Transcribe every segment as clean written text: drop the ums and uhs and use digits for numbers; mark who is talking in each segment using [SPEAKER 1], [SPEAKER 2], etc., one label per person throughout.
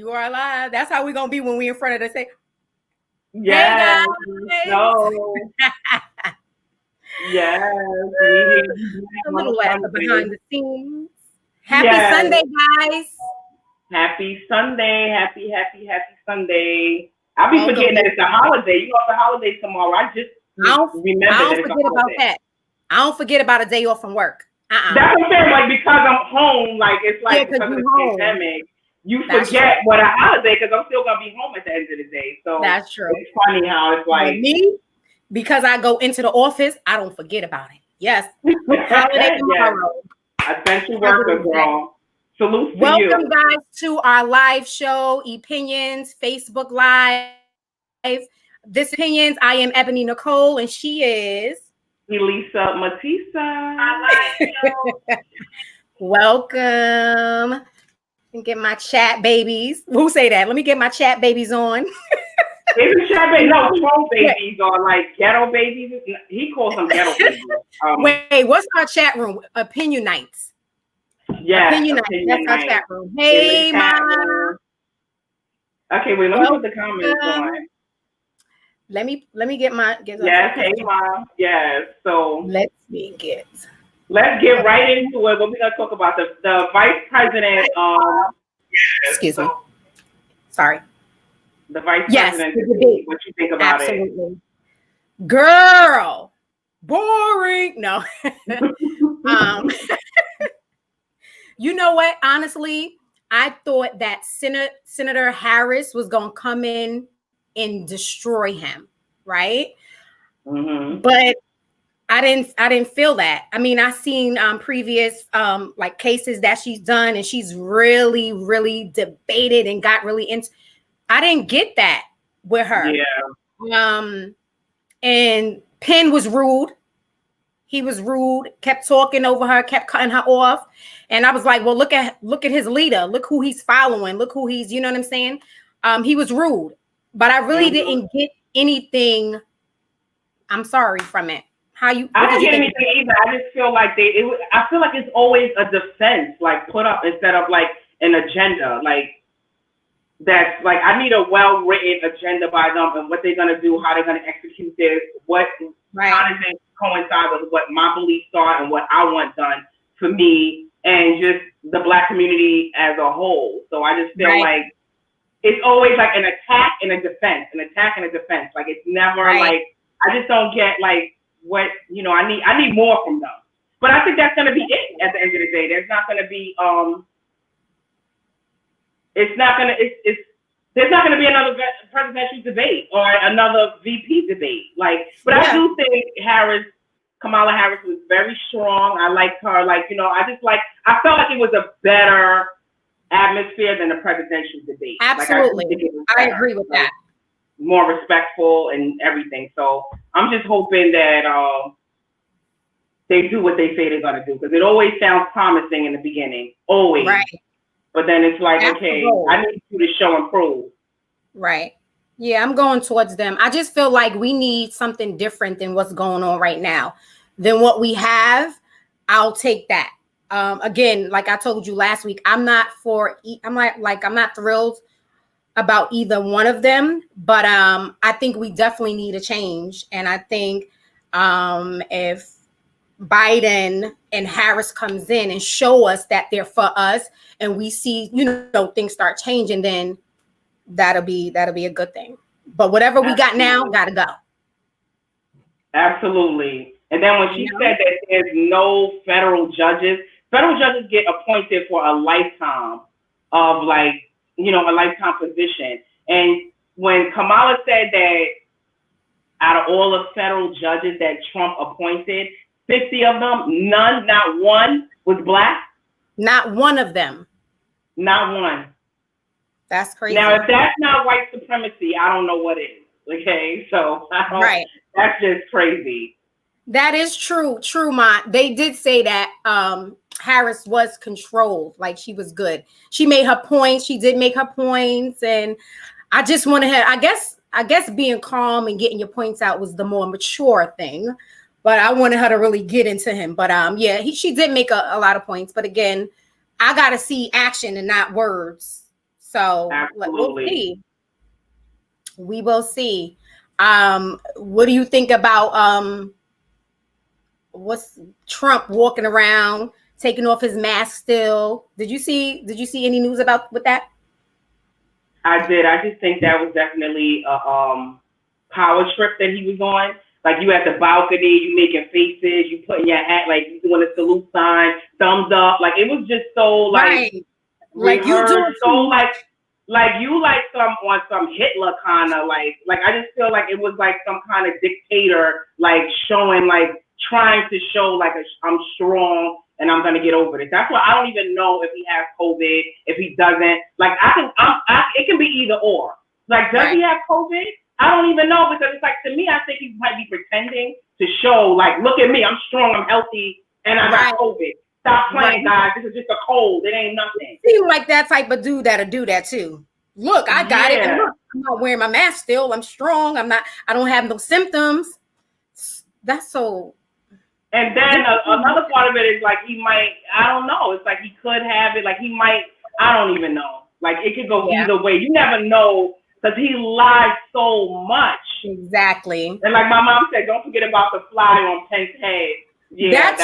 [SPEAKER 1] You are alive. That's how we're gonna be when we in front of the say.
[SPEAKER 2] Yes.
[SPEAKER 1] Hey
[SPEAKER 2] No. Yes.
[SPEAKER 1] A little laugh behind the scenes. Happy
[SPEAKER 2] Yes.
[SPEAKER 1] Sunday, guys.
[SPEAKER 2] Happy Sunday. Happy Sunday. I'll be forgetting that it's a holiday. You know, it's a holiday tomorrow. I just remember that it's a holiday.
[SPEAKER 1] About that. I don't forget about a day off from work.
[SPEAKER 2] That's what I'm saying. Like, because I'm home, like, it's like because of the pandemic, you forget what a holiday because I'm still going to be home at the end of the day. So
[SPEAKER 1] that's true.
[SPEAKER 2] It's funny how it's like.
[SPEAKER 1] Me, because I go into the office, I don't forget about it. Yes. Holiday tomorrow.
[SPEAKER 2] Essential worker, girl. Salute to you.
[SPEAKER 1] Welcome, guys, to our live show, Opinions, Facebook Live. This Opinions, I am Ebony Nicole, and she is
[SPEAKER 2] Elisa Matissa.
[SPEAKER 1] Welcome. And get my chat babies. Who say that? Let me get my chat babies on.
[SPEAKER 2] Isn't chat babies? No, troll babies or like ghetto babies. He calls them ghetto babies.
[SPEAKER 1] Wait, what's our chat room? Opinion nights.
[SPEAKER 2] Yeah,
[SPEAKER 1] Opinion nights. That's our chat room. Hey, Mom.
[SPEAKER 2] Okay, wait. Let me put the comments on.
[SPEAKER 1] Let me get my.
[SPEAKER 2] Yes, hey, Mom. Yes. So
[SPEAKER 1] let's
[SPEAKER 2] get right into it. What we're gonna talk about the vice president.
[SPEAKER 1] Excuse me. Sorry.
[SPEAKER 2] The vice president debate. What you think about it?
[SPEAKER 1] Girl, boring. No. You know what? Honestly, I thought that Senator Harris was gonna come in and destroy him, right?
[SPEAKER 2] Mm-hmm.
[SPEAKER 1] But I didn't feel that. I mean, I seen previous like cases that she's done, and she's really, really debated and got really into. I didn't get that with her.
[SPEAKER 2] Yeah.
[SPEAKER 1] And Penn was rude. He was rude, kept talking over her, kept cutting her off. And I was like, well, look at his leader. Look who he's following. Look who he's, you know what I'm saying? He was rude, but I really didn't get anything. I'm sorry from it.
[SPEAKER 2] I didn't get anything either. I just feel like I feel like it's always a defense, like put up instead of like an agenda. Like that's like I need a well-written agenda by them and what they're gonna do, how they're gonna execute this, how does it coincide with what my beliefs are and what I want done for me and just the Black community as a whole. So I just feel like it's always like an attack and a defense, Like it's never like I just don't get like what I need more from them. But I think that's gonna be it at the end of the day. There's not gonna be there's not gonna be another presidential debate or another VP debate. Like, but I do think Kamala Harris was very strong. I liked her. Like, I felt like it was a better atmosphere than the presidential debate.
[SPEAKER 1] Absolutely.
[SPEAKER 2] Like,
[SPEAKER 1] I agree with that.
[SPEAKER 2] More respectful and everything. So I'm just hoping that they do what they say they're gonna do, because it always sounds promising in the beginning. Always. Right. But then it's like, okay, I need you to show and prove. Right.
[SPEAKER 1] Yeah, I'm going towards them. I just feel like we need something different than what's going on right now. Than what we have, I'll take that. Again, like I told you last week, I'm not thrilled about either one of them, but I think we definitely need a change. And I think if Biden and Harris comes in and show us that they're for us, and we see, things start changing, then that'll be a good thing. But whatever we got now, gotta go.
[SPEAKER 2] Absolutely. And then when she said that there's no federal judges get appointed for a lifetime of a lifetime position. And when Kamala said that out of all the federal judges that Trump appointed, 50 of them, not one was Black.
[SPEAKER 1] Not one of them.
[SPEAKER 2] Not one.
[SPEAKER 1] That's crazy.
[SPEAKER 2] Now, if that's not white supremacy, I don't know what is. Okay, so that's just crazy.
[SPEAKER 1] That is true. True, Ma. They did say that Harris was controlled, like she was good. She made her points. She did make her points, and I just wanted her. I guess being calm and getting your points out was the more mature thing. But I wanted her to really get into him. But she did make a lot of points. But again, I got to see action and not words. So we'll
[SPEAKER 2] Absolutely.
[SPEAKER 1] see. We will see. What do you think about what's Trump walking around taking off his mask still? Did you see any news about with that?
[SPEAKER 2] I did. I just think that was definitely a power trip that he was on. Like you at the balcony, you making faces, you putting your hat, like you doing a salute sign, thumbs up. Like it was just so like
[SPEAKER 1] Right. Like you do
[SPEAKER 2] rehearsed,
[SPEAKER 1] it
[SPEAKER 2] so
[SPEAKER 1] too much.
[SPEAKER 2] like you like some on some Hitler kind of like I just feel like it was like some kind of dictator like showing like trying to show like I'm strong and I'm gonna get over this. That's why I don't even know if he has COVID, if he doesn't. Like it can be either or. Like does
[SPEAKER 1] Right.
[SPEAKER 2] he have COVID? I don't even know because it's like to me I think he might be pretending to show like look at me, I'm strong, I'm healthy, and I got COVID. Stop playing, guys. This is just a cold. It ain't nothing.
[SPEAKER 1] Seem like that type of dude that'll do that too. Look, I got it, and look, I'm not wearing my mask still. I'm strong. I don't have no symptoms. That's so.
[SPEAKER 2] And then another part of it is like he might. I don't know. It's like he could have it. Like he might. I don't even know. Like it could go either way. You never know because he lies so much.
[SPEAKER 1] Exactly.
[SPEAKER 2] And like my mom said, don't forget about the fly on Penn's head. Yeah,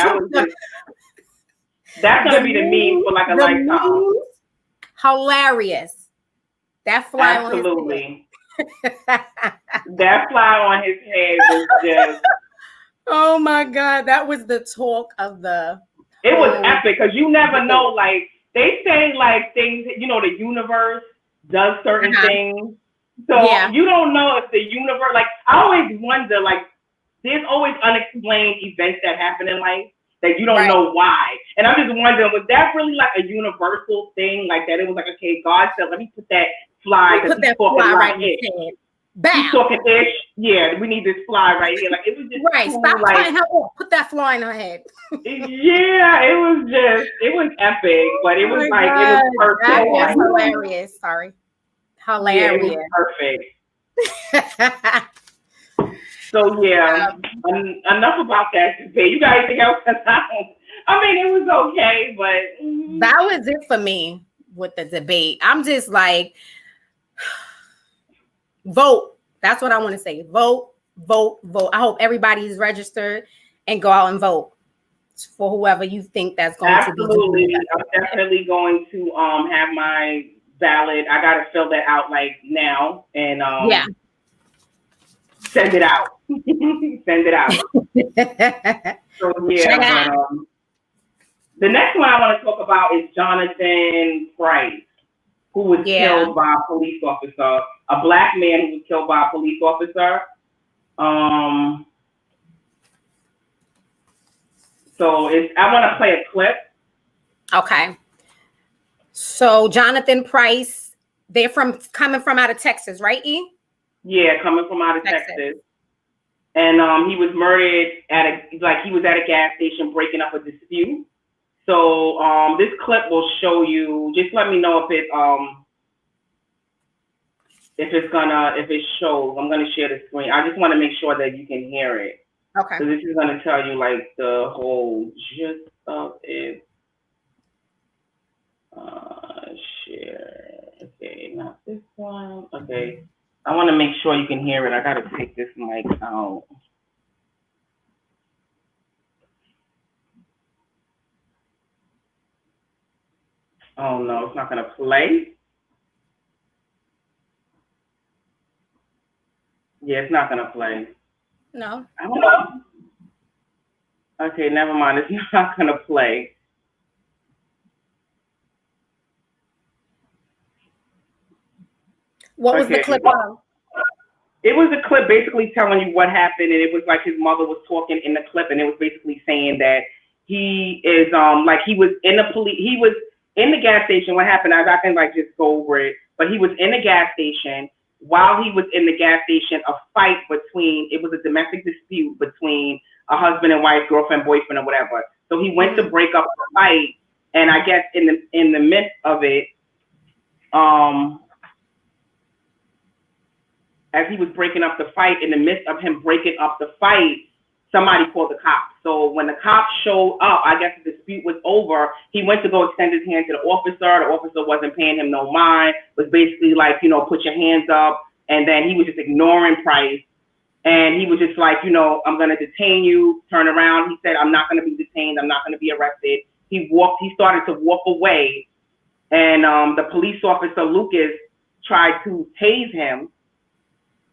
[SPEAKER 2] that's gonna be the meme for like a lifetime.
[SPEAKER 1] Hilarious. That fly
[SPEAKER 2] Absolutely.
[SPEAKER 1] on his head.
[SPEAKER 2] That fly on his head was just.
[SPEAKER 1] Oh my God, that was the talk of the.
[SPEAKER 2] It was epic because you never know. Like they say, like things. You know, the universe does certain things. So you don't know if the universe. Like I always wonder. Like there's always unexplained events that happen in life that you don't know why. And I'm just wondering, was that really like a universal thing? Like that it was like, okay, God said, let me put that fly because he's talking right here. He's talking ish. Yeah, we need this fly right here. Like it was just
[SPEAKER 1] Stop flying her off. Put that fly in her head.
[SPEAKER 2] Yeah, it was epic, but it was it was perfect.
[SPEAKER 1] That was hilarious. Sorry. Hilarious.
[SPEAKER 2] Yeah, it was perfect. So yeah, enough about that debate. You got anything else? I mean, it was okay, but
[SPEAKER 1] that was it for me with the debate. I'm just like, vote. That's what I want to say. Vote, vote, vote. I hope everybody is registered and go out and vote for whoever you think that's going to be.
[SPEAKER 2] Absolutely. I'm definitely going to have my ballot. I got to fill that out like now and send it out. Send it out. So yeah, but, the next one I want to talk about is Jonathan Price, who was killed by a police officer, a black man who was killed by a police officer. So I want to play a clip.
[SPEAKER 1] Okay. So Jonathan Price, they're coming from out of Texas, right, E?
[SPEAKER 2] Yeah, coming from out of Texas. And he was murdered he was at a gas station breaking up a dispute. So this clip will show you. Just let me know if it shows. I'm gonna share the screen. I just want to make sure that you can hear it.
[SPEAKER 1] Okay.
[SPEAKER 2] So this is gonna tell you like the whole gist of it. Share. Okay, not this one. Okay. I want to make sure you can hear it. I gotta take this mic out. Oh no, it's not gonna play. Yeah, it's not gonna play.
[SPEAKER 1] No.
[SPEAKER 2] I don't know. Okay, never mind. It's not gonna play.
[SPEAKER 1] What was the clip of?
[SPEAKER 2] It was a clip basically telling you what happened, and it was like his mother was talking in the clip, and it was basically saying that he is he was in the gas station. What happened? I can like just go over it, but he was in the gas station. While he was in the gas station, it was a domestic dispute between a husband and wife, girlfriend, boyfriend, or whatever. So he went to break up the fight, and I guess in the midst of it, as he was breaking up the fight, in the midst of him breaking up the fight, somebody called the cops. So when the cops showed up, I guess the dispute was over. He went to go extend his hand to the officer. The officer wasn't paying him no mind, was basically like, you know, put your hands up. And then he was just ignoring Price. And he was just like, you know, I'm going to detain you, turn around. He said, I'm not going to be detained. I'm not going to be arrested. He started to walk away. And the police officer, Lucas, tried to tase him.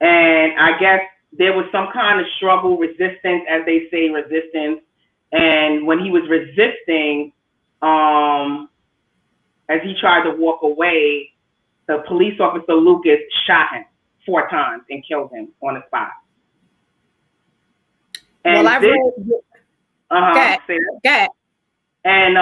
[SPEAKER 2] And I guess there was some kind of struggle, resistance, as they say, resistance. And when he was resisting, as he tried to walk away, the police officer, Lucas, shot him 4 times and killed him on the spot. And
[SPEAKER 1] well, I've read.
[SPEAKER 2] And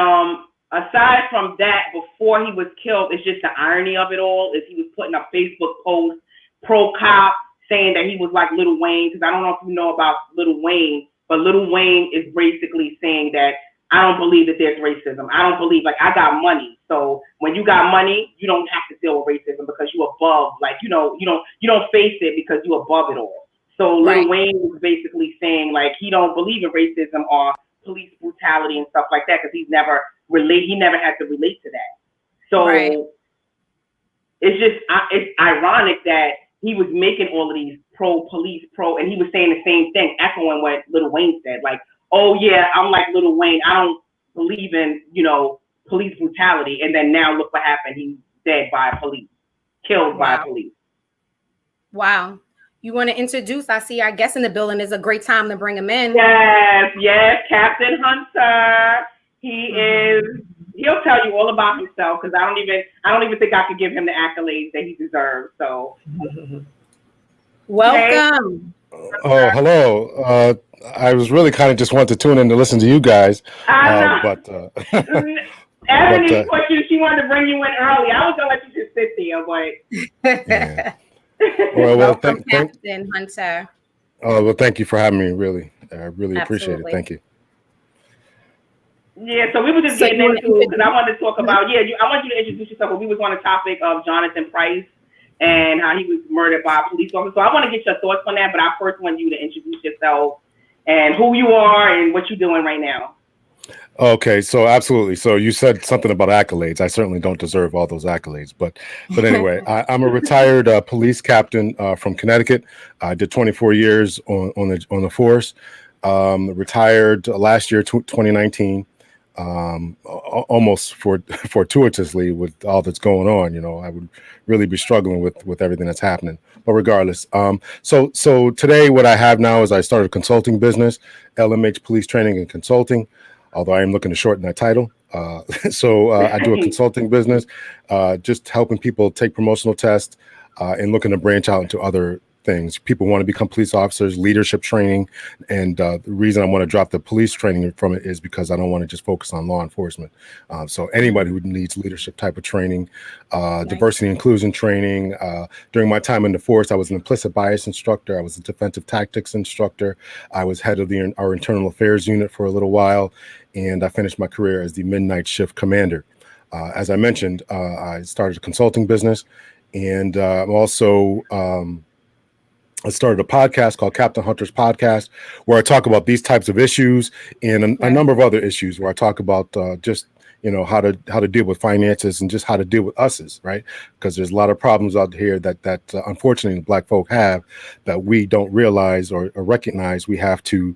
[SPEAKER 2] aside from that, before he was killed, it's just the irony of it all is he was putting up Facebook posts pro-cop, saying that he was like Lil Wayne, because I don't know if you know about Lil Wayne, but Lil Wayne is basically saying that I don't believe that there's racism. I don't believe, like, I got money. So when you got money, you don't have to deal with racism because you're above, like, you know, you don't face it because you're above it all. So Lil Wayne was basically saying, like, he don't believe in racism or police brutality and stuff like that because he never had to relate to that. So it's ironic that he was making all of these pro-police, and he was saying the same thing, echoing what Lil Wayne said, like, oh yeah, I'm like Lil Wayne, I don't believe in, you know, police brutality, and then now look what happened, he's dead by police, killed by police.
[SPEAKER 1] Wow. You want to introduce, I see our guest in the building, is a great time to bring him in.
[SPEAKER 2] Yes, Captain Hunter. He'll tell you all about himself because I don't even think I could give him the accolades that he deserves. So
[SPEAKER 1] welcome.
[SPEAKER 3] Oh, hello. I was really kind of just wanted to tune in to listen to you guys. But
[SPEAKER 2] Ebony questions, she wanted to bring you in early. I was gonna let you just sit there, but
[SPEAKER 3] yeah.
[SPEAKER 1] Welcome, Captain Hunter.
[SPEAKER 3] Oh, well, thank you for having me. Really, I really appreciate it. Thank you.
[SPEAKER 2] Yeah, so we were just getting into because I wanted to talk about I want you to introduce yourself. But we was on the topic of Jonathan Price and how he was murdered by a police officer. So I want to get your thoughts on that, but I first want you to introduce yourself and who you are and what you're doing right now.
[SPEAKER 3] Okay, so absolutely. So you said something about accolades. I certainly don't deserve all those accolades, but anyway, I'm a retired police captain from Connecticut. I did 24 years on the force. Retired last year, 2019. Almost fortuitously with all that's going on. You know, I would really be struggling with everything that's happening. But regardless, so today what I have now is I started a consulting business, LMH Police Training and Consulting. Although I am looking to shorten that title. So I do a consulting business, just helping people take promotional tests and looking to branch out into other things. People want to become police officers, leadership training. And the reason I want to drop the police training from it is because I don't want to just focus on law enforcement. So anybody who needs leadership type of training, diversity inclusion training. During my time in the force, I was an implicit bias instructor. I was a defensive tactics instructor. I was head of our internal affairs unit for a little while. And I finished my career as the midnight shift commander. As I mentioned, I started a consulting business, and I'm also I started a podcast called Captain Hunter's Podcast, where I talk about these types of issues and a number of other issues where I talk about just, you know, how to deal with finances and just how to deal with us's, right? Because there's a lot of problems out here that unfortunately Black folk have that we don't realize or recognize. We have to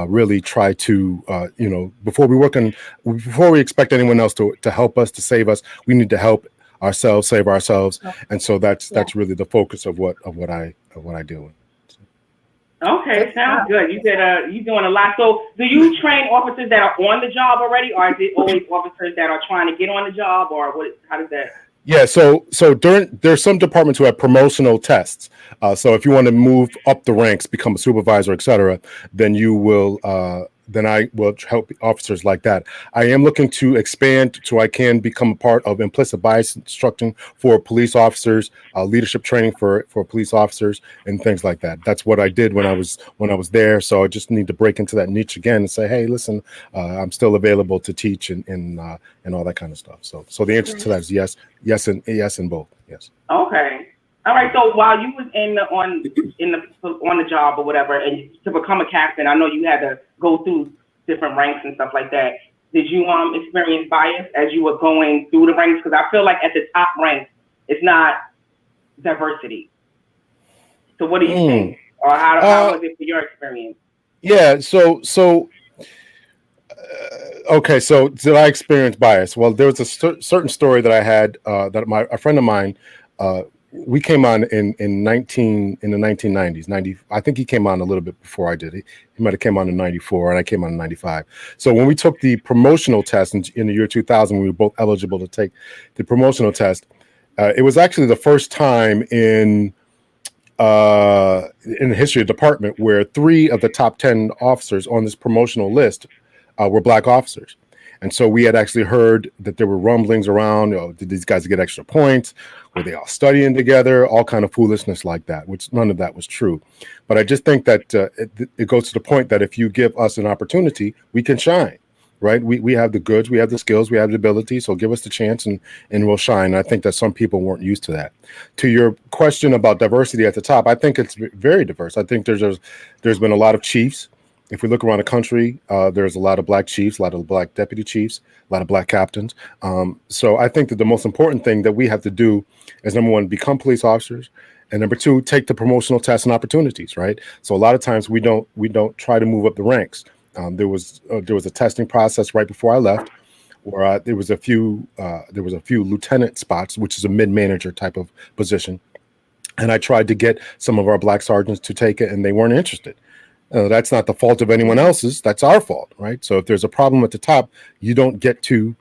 [SPEAKER 3] really try to, you know, before we expect anyone else to help us, to save us, we need to help ourselves, save ourselves. And so that's really the focus of what I deal with.
[SPEAKER 2] Okay, sounds good. You're doing a lot. So do you train officers that are on the job already, or is it always officers that are trying to get on the job, or how does that?
[SPEAKER 3] Yeah, so there's some departments who have promotional tests. So if you want to move up the ranks, become a supervisor, etc., then you will then I will help officers like that. I am looking to expand so I can become a part of implicit bias instructing for police officers, leadership training for police officers, and things like that. That's what I did when I was there. So I just need to break into that niche again and say, hey, listen, I'm still available to teach and all that kind of stuff. So the answer to that is yes and both. Yes.
[SPEAKER 2] Okay. All right. So while you was on the job or whatever, and to become a captain, I know you had to go through different ranks and stuff like that. Did you experience bias as you were going through the ranks? Because I feel like at the top ranks, it's not diversity. So what do you think, or how was it for your experience?
[SPEAKER 3] Yeah. Okay. So did I experience bias? Well, there was a certain story that I had that a friend of mine. We came on in the 1990s. I think he came on a little bit before I did. He might have came on in 94, and I came on in 95. So when we took the promotional test in the year 2000, we were both eligible to take the promotional test. It was actually the first time in the history of the department where 3 of the top 10 officers on this promotional list were black officers. And so we had actually heard that there were rumblings around, did these guys get extra points? Were they all studying together? All kind of foolishness like that, which none of that was true. But I just think that it goes to the point that if you give us an opportunity, we can shine, right? We have the goods, we have the skills, we have the ability. So give us the chance and we'll shine. And I think that some people weren't used to that. To your question about diversity at the top, I think it's very diverse. I think there's been a lot of chiefs. If we look around the country, there's a lot of black chiefs, a lot of black deputy chiefs, a lot of black captains. So I think that the most important thing that we have to do is, number one, become police officers, and number two, take the promotional tests and opportunities. Right. So a lot of times we don't try to move up the ranks. There was a testing process right before I left, where there was a few lieutenant spots, which is a mid-manager type of position, and I tried to get some of our black sergeants to take it, and they weren't interested. That's not the fault of anyone else's. That's our fault, right? So if there's a problem at the top, you don't get to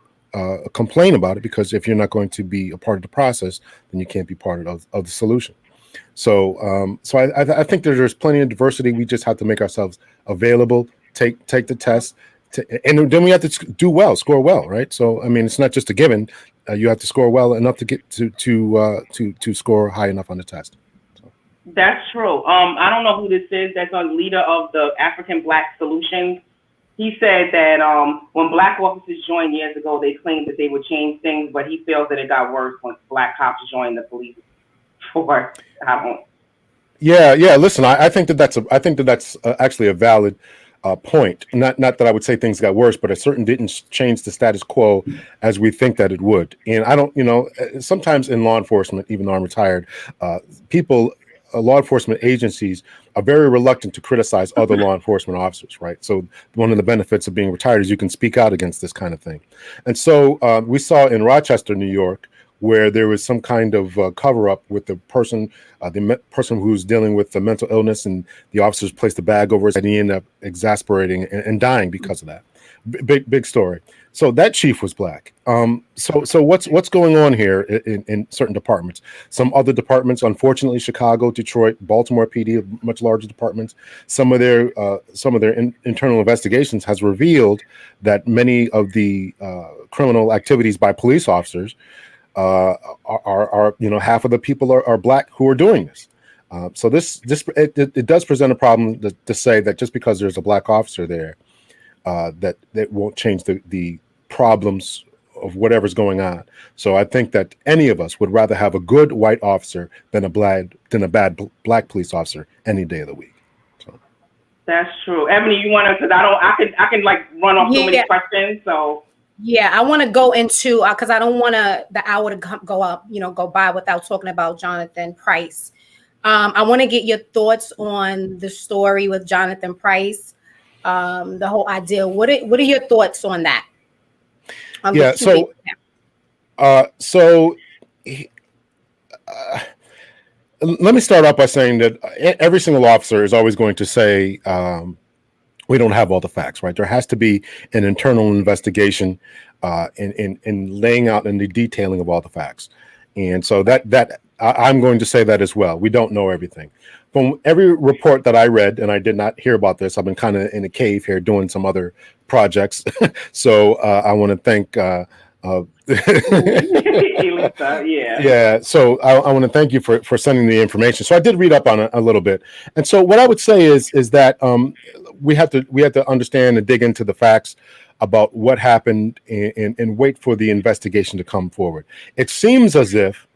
[SPEAKER 3] complain about it, because if you're not going to be a part of the process, then you can't be part of the solution. So I think there's plenty of diversity. We just have to make ourselves available, take the test, and then we have to do well, score well, right? So I mean, it's not just a given. You have to score well enough to get to score high enough on the test.
[SPEAKER 2] That's true. I don't know who this is. That's a leader of the African Black Solutions. He said that when black officers joined years ago, they claimed that they would change things, but he feels that it got worse when black cops joined the police.
[SPEAKER 3] Yeah. Listen, I think that's actually a valid point. Not that I would say things got worse, but it certainly didn't change the status quo as we think that it would. And I don't, sometimes in law enforcement, even though I'm retired, law enforcement agencies are very reluctant to criticize other law enforcement officers, right? So one of the benefits of being retired is you can speak out against this kind of thing. And so we saw in Rochester, New York, where there was some kind of cover-up with the person who's dealing with the mental illness, and the officers placed a bag over his head, and he ended up exasperating and dying because of that. Big story. So that chief was black. So what's going on here in certain departments? Some other departments, unfortunately, Chicago, Detroit, Baltimore PD, much larger departments. Some of their internal investigations has revealed that many of the criminal activities by police officers are half of the people are black who are doing this. So it does present a problem to say that just because there's a black officer there, that won't change the problems of whatever's going on. So I think that any of us would rather have a good white officer than a bad black police officer any day of the week. So.
[SPEAKER 2] That's true. Ebony, you want to? Because I can like run off so many questions. So.
[SPEAKER 1] Yeah, I want to go into because I don't want the hour to go by without talking about Jonathan Price. I want to get your thoughts on the story with Jonathan Price, the whole idea. What are your thoughts on that?
[SPEAKER 3] Let me start off by saying that every single officer is always going to say, we don't have all the facts, right? There has to be an internal investigation in laying out and the detailing of all the facts. And so that I'm going to say that as well. We don't know everything. From every report that I read, and I did not hear about this, I've been kind of in a cave here doing some other projects. So I want to thank yeah. So I want to thank you for sending the information. So I did read up on it a little bit. And so what I would say is that we have to understand and dig into the facts about what happened and wait for the investigation to come forward. It seems as if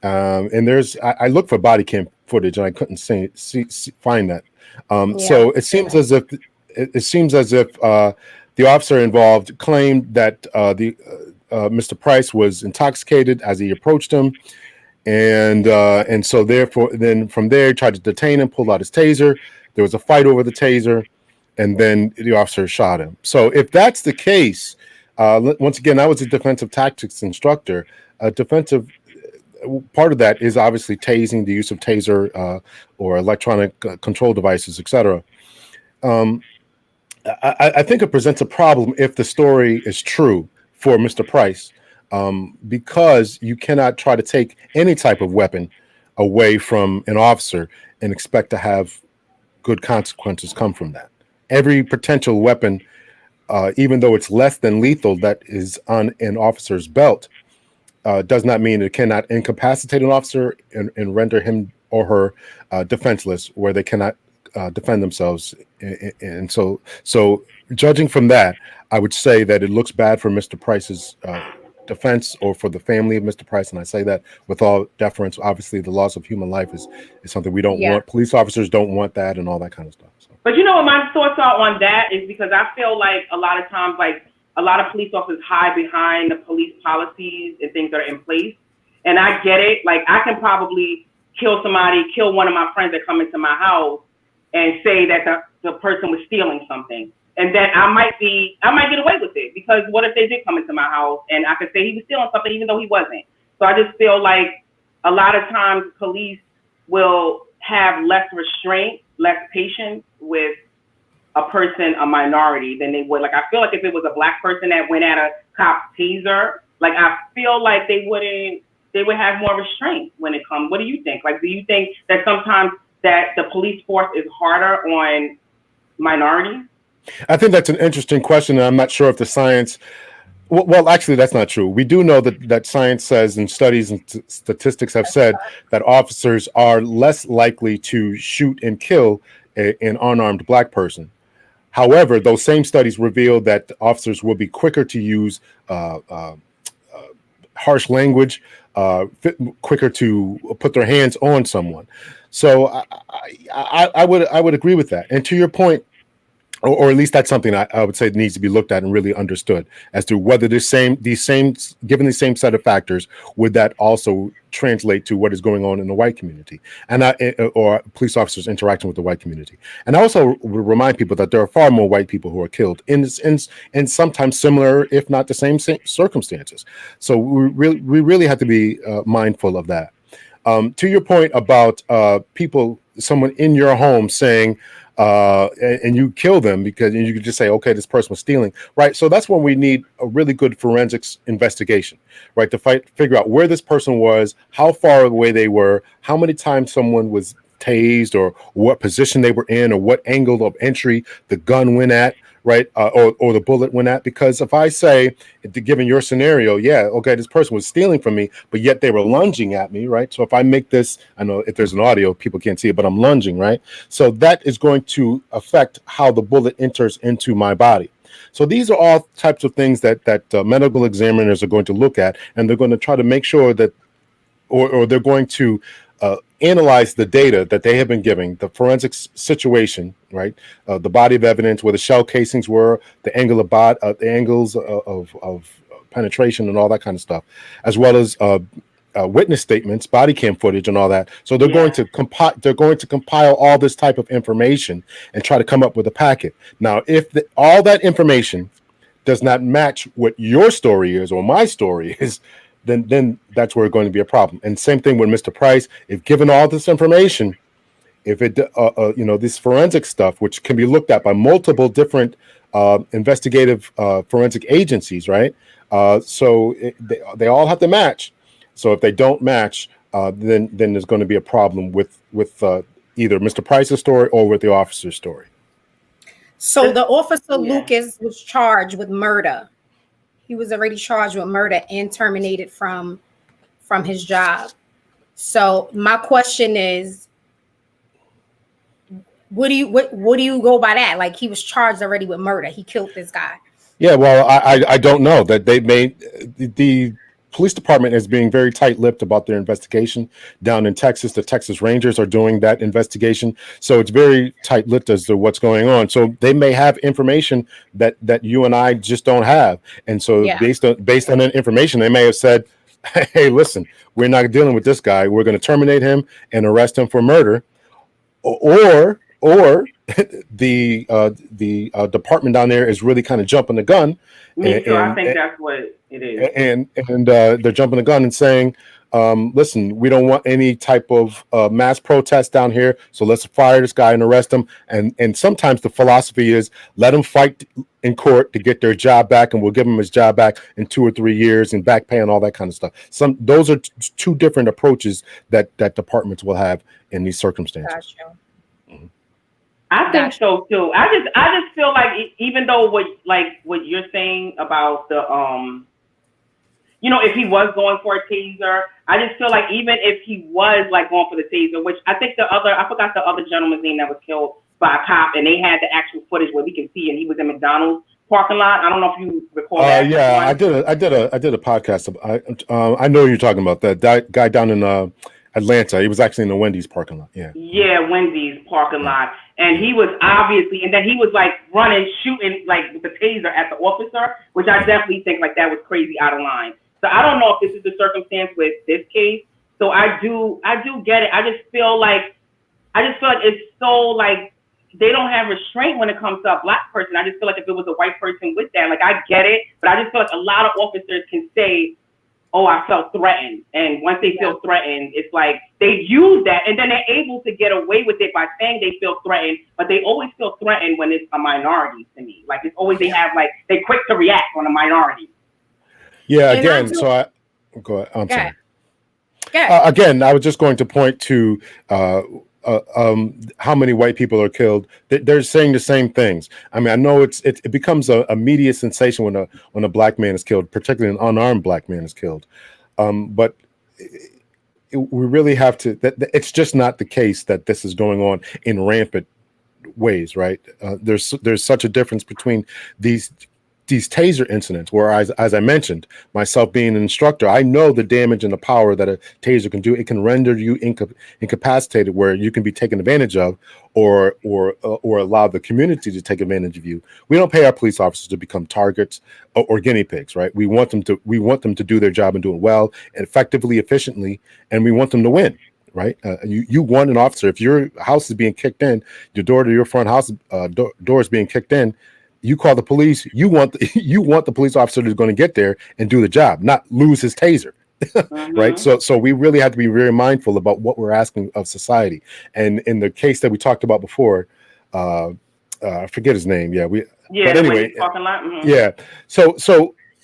[SPEAKER 3] And I looked for body cam footage and I couldn't find that.
[SPEAKER 1] Yeah.
[SPEAKER 3] So it seems as if the officer involved claimed that Mr. Price was intoxicated as he approached him, and so therefore, then from there, he tried to detain him, pulled out his taser. There was a fight over the taser, and then the officer shot him. So if that's the case, once again, I was a defensive tactics instructor. A defensive part of that is obviously tasing, the use of taser or electronic control devices, etc. I think it presents a problem if the story is true for Mr. Price, because you cannot try to take any type of weapon away from an officer and expect to have good consequences come from that. Every potential weapon, even though it's less than lethal, that is on an officer's belt, does not mean it cannot incapacitate an officer and render him or her defenseless, where they cannot defend themselves. And so judging from that, I would say that it looks bad for Mr. Price's defense, or for the family of Mr. Price. And I say that with all deference. Obviously, the loss of human life is something we don't want. Police officers don't want that, and all that kind of stuff. So.
[SPEAKER 2] But you know what my thoughts are on that is, because I feel like a lot of times, like, a lot of police officers hide behind the police policies and things that are in place. And I get it. Like, I can probably kill one of my friends that come into my house and say that the person was stealing something. And then I might get away with it, because what if they did come into my house and I could say he was stealing something even though he wasn't? So I just feel like a lot of times police will have less restraint, less patience with a person, a minority, than they would. Like, I feel like if it was a black person that went at a cop's taser, like, I feel like they would have more restraint when it comes. What do you think? Like, do you think that sometimes that the police force is harder on minorities?
[SPEAKER 3] I think that's an interesting question, and I'm not sure if the science. Well, actually, that's not true. We do know that science says, and studies and statistics have said, that officers are less likely to shoot and kill an unarmed black person. However, those same studies reveal that officers will be quicker to use harsh language, quicker to put their hands on someone. So I would agree with that. And to your point, or at least that's something I would say needs to be looked at and really understood as to whether given the same set of factors, would that also translate to what is going on in the white community, and or police officers interacting with the white community. And I also would remind people that there are far more white people who are killed in sometimes similar, if not the same circumstances. So we really have to be mindful of that. To your point about someone in your home saying, and you kill them because you could just say, okay, this person was stealing, right? So that's when we need a really good forensics investigation, right? To figure out where this person was, how far away they were, how many times someone was tased, or what position they were in, or what angle of entry the gun went at, right? Or the bullet went at. Because if I say, given your scenario, yeah, okay, this person was stealing from me, but yet they were lunging at me, right? So if I make this, I know if there's an audio, people can't see it, but I'm lunging, right? So that is going to affect how the bullet enters into my body. So these are all types of things that medical examiners are going to look at, and they're going to try to make sure that, or they're going to analyze the data that they have been giving, the forensics situation, right? The body of evidence, where the shell casings were, the angles of penetration, and all that kind of stuff, as well as witness statements, body cam footage, and all that. So they're going to compile all this type of information and try to come up with a packet. Now, if all that information does not match what your story is or my story is, then that's where it's going to be a problem. And same thing with Mr. Price. If given all this information, if it this forensic stuff, which can be looked at by multiple different investigative forensic agencies, right? So they all have to match. So if they don't match, then there's going to be a problem with either Mr. Price's story or with the officer's story.
[SPEAKER 1] So the officer Lucas was charged with murder. He was already charged with murder and terminated from his job. So my question is, what do you go by that? Like, he was charged already with murder. He killed this guy.
[SPEAKER 3] Yeah, well, I don't know that they made police department is being very tight-lipped about their investigation down in Texas. The Texas Rangers are doing that investigation, so it's very tight-lipped as to what's going on. So they may have information that you and I just don't have, and so based on that information, they may have said, "Hey, listen, we're not dealing with this guy. We're going to terminate him and arrest him for murder," or the department down there is really kind of jumping the gun.
[SPEAKER 2] Me too. I think that's what it is.
[SPEAKER 3] And they're jumping the gun and saying, listen, we don't want any type of mass protest down here, so let's fire this guy and arrest him. And sometimes the philosophy is let him fight in court to get their job back, and we'll give him his job back in 2 or 3 years and back pay and all that kind of stuff. Those are two different approaches that departments will have in these circumstances.
[SPEAKER 1] Gotcha.
[SPEAKER 2] I think so too. I just feel like even though what you're saying about the if he was going for a taser, I just feel like even if he was like going for the taser, which I think I forgot the other gentleman's name that was killed by a cop, and they had the actual footage where we can see, and he was in McDonald's parking lot. I don't know if you recall that.
[SPEAKER 3] Yeah, I did a podcast. I know you're talking about that guy down in Atlanta. He was actually in the Wendy's parking lot.
[SPEAKER 2] Yeah, Wendy's parking lot. And he was obviously, and then he was like running, shooting like with the taser at the officer, which I definitely think like that was crazy out of line. So I don't know if this is the circumstance with this case. So I do get it. I just feel like it's so like they don't have restraint when it comes to a black person. I just feel like if it was a white person with that, like I get it, but I just feel like a lot of officers can say, oh, I felt threatened. And once they feel threatened, it's like they use that, and then they're able to get away with it by saying they feel threatened, but they always feel threatened when it's a minority to me. Like it's always they're quick to react on a minority.
[SPEAKER 3] Yeah, again, so I go ahead. I'm sorry. Again, I was just going to point to how many white people are killed. They're saying the same things. I mean, I know it becomes a media sensation when a black man is killed, particularly an unarmed black man is killed. But we really have to. It's just not the case that this is going on in rampant ways, right? There's such a difference between these taser incidents, where as I mentioned, myself being an instructor, I know the damage and the power that a taser can do. It can render you incapacitated, where you can be taken advantage of, or allow the community to take advantage of you. We don't pay our police officers to become targets or guinea pigs, right? We want them to do their job and do it well, effectively, efficiently, and we want them to win. Right? You want an officer. If your house is being kicked in, your door to your front house door is being kicked in, you call the police. You want the police officer who's going to get there and do the job, not lose his taser. Right? So we really have to be very mindful about what we're asking of society. And in the case that we talked about before, I forget his name. But anyway, yeah. So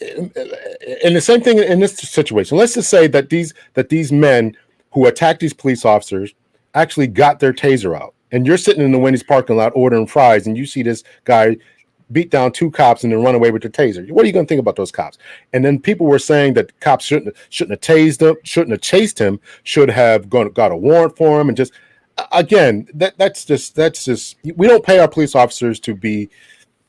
[SPEAKER 3] and the same thing in this situation. Let's just say that these men who attacked these police officers actually got their taser out, and you're sitting in the Wendy's parking lot ordering fries, and you see this guy beat down 2 cops and then run away with their taser. What are you going to think about those cops? And then people were saying that cops shouldn't have tased him, shouldn't have chased him, should have got a warrant for him. And just again, that's just we don't pay our police officers to be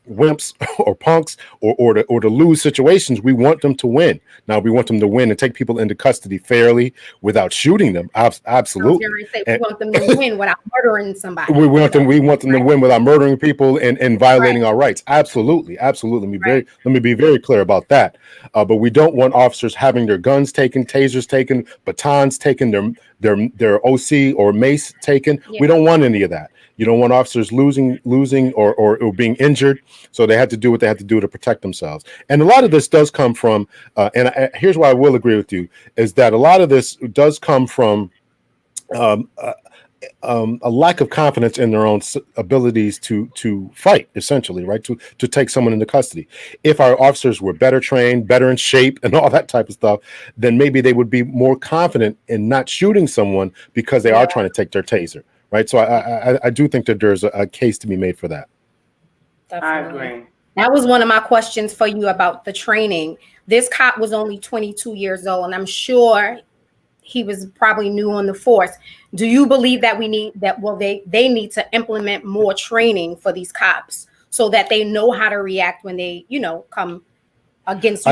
[SPEAKER 3] wimps or punks or to lose situations. We want them to win. Now we want them to win and take people into custody fairly without shooting them. Absolutely.
[SPEAKER 1] We want them to win without murdering somebody.
[SPEAKER 3] We want them to win without murdering people and violating our rights. Absolutely. Let me be very clear about that. But we don't want officers having their guns taken, tasers taken, batons taken, their OC or mace taken. We don't want any of that. You don't want officers losing or being injured. So they had to do what they had to do to protect themselves. And a lot of this does come from, here's why I will agree with you, is that a lot of this does come from a lack of confidence in their own abilities to fight, essentially, right? To take someone into custody. If our officers were better trained, better in shape, and all that type of stuff, then maybe they would be more confident in not shooting someone because they are trying to take their taser. Right. So I do think that there's a case to be made for that.
[SPEAKER 1] Definitely. I agree. That was one of my questions for you about the training. This cop was only 22 years old, and I'm sure he was probably new on the force. Do you believe that we need that? Well, they need to implement more training for these cops so that they know how to react when they, come against,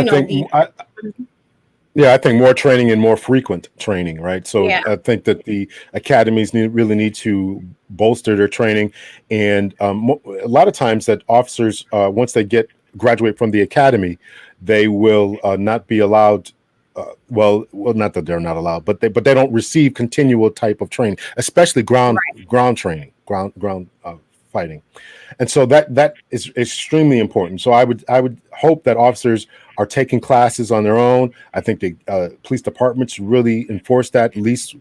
[SPEAKER 3] Yeah, I think more training and more frequent training, right? So
[SPEAKER 1] Yeah.
[SPEAKER 3] I think that the academies really need to bolster their training, and a lot of times that officers, once they graduate from the academy, they will not be allowed. Well, not that they're not allowed, but they don't receive continual type of training, especially
[SPEAKER 1] Right.
[SPEAKER 3] ground training, ground fighting. And so that is extremely important. So I would hope that officers are taking classes on their own. I think the police departments really enforce that at least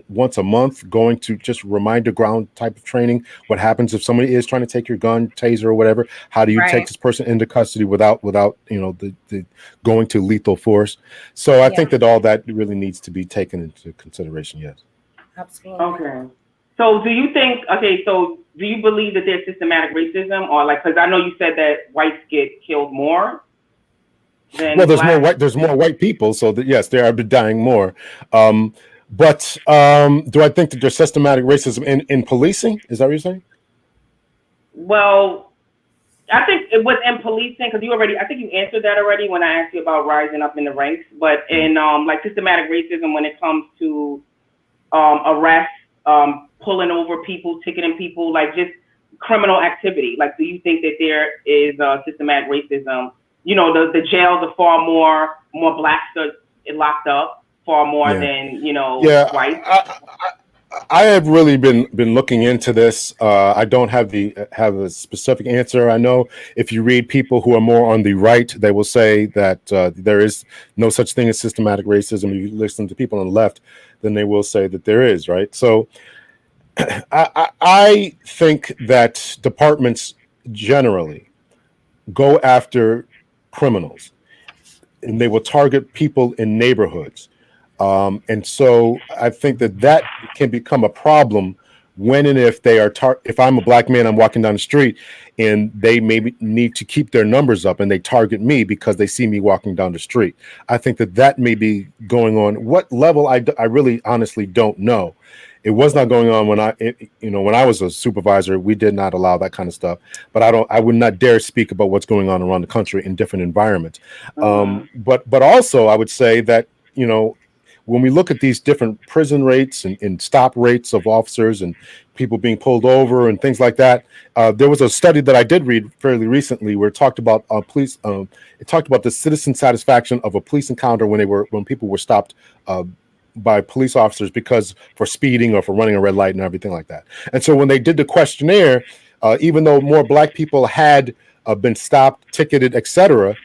[SPEAKER 3] once a month, going to just reminder ground type of training. What happens if somebody is trying to take your gun, taser, or whatever? How do you take
[SPEAKER 1] Right.
[SPEAKER 3] this person into custody without the going to lethal force? So I
[SPEAKER 1] Yeah.
[SPEAKER 3] think that all that really needs to be taken into consideration. Yes.
[SPEAKER 1] Absolutely.
[SPEAKER 2] Okay. So do you think? Okay. So do you believe that there's systematic racism, or like, because I know you said that whites get killed more
[SPEAKER 3] Well,
[SPEAKER 2] than blacks?
[SPEAKER 3] there's more white people, so that yes, they are dying more. But do I think that there's systematic racism in policing? Is that what you're saying?
[SPEAKER 2] Well, I think it was in policing because I think you answered that already when I asked you about rising up in the ranks. But
[SPEAKER 3] Mhm.
[SPEAKER 2] in like systematic racism when it comes to arrests, pulling over people, ticketing people, like just criminal activity. Like, do you think that there is systematic racism? You know, the jails are far more blacks are locked up far more
[SPEAKER 3] Yeah,
[SPEAKER 2] than
[SPEAKER 3] yeah.
[SPEAKER 2] whites.
[SPEAKER 3] I have really been looking into this. I don't have a specific answer. I know if you read people who are more on the right, they will say that there is no such thing as systematic racism. If you listen to people on the left, then they will say that there is. Right. So I think that departments generally go after criminals, and they will target people in neighborhoods. And so I think that can become a problem when and if they are if I'm a black man, I'm walking down the street, and they maybe need to keep their numbers up, and they target me because they see me walking down the street. I think that may be going on. What level, I really honestly don't know. It was not going on when I was a supervisor. We did not allow that kind of stuff, but I would not dare speak about what's going on around the country in different environments.
[SPEAKER 2] Mm-hmm.
[SPEAKER 3] But also I would say that, when we look at these different prison rates and stop rates of officers and people being pulled over and things like that, there was a study that I did read fairly recently where it talked about police. It talked about the citizen satisfaction of a police encounter when people were stopped by police officers because for speeding or for running a red light and everything like that. And so when they did the questionnaire, even though more black people had been stopped, ticketed, etc.,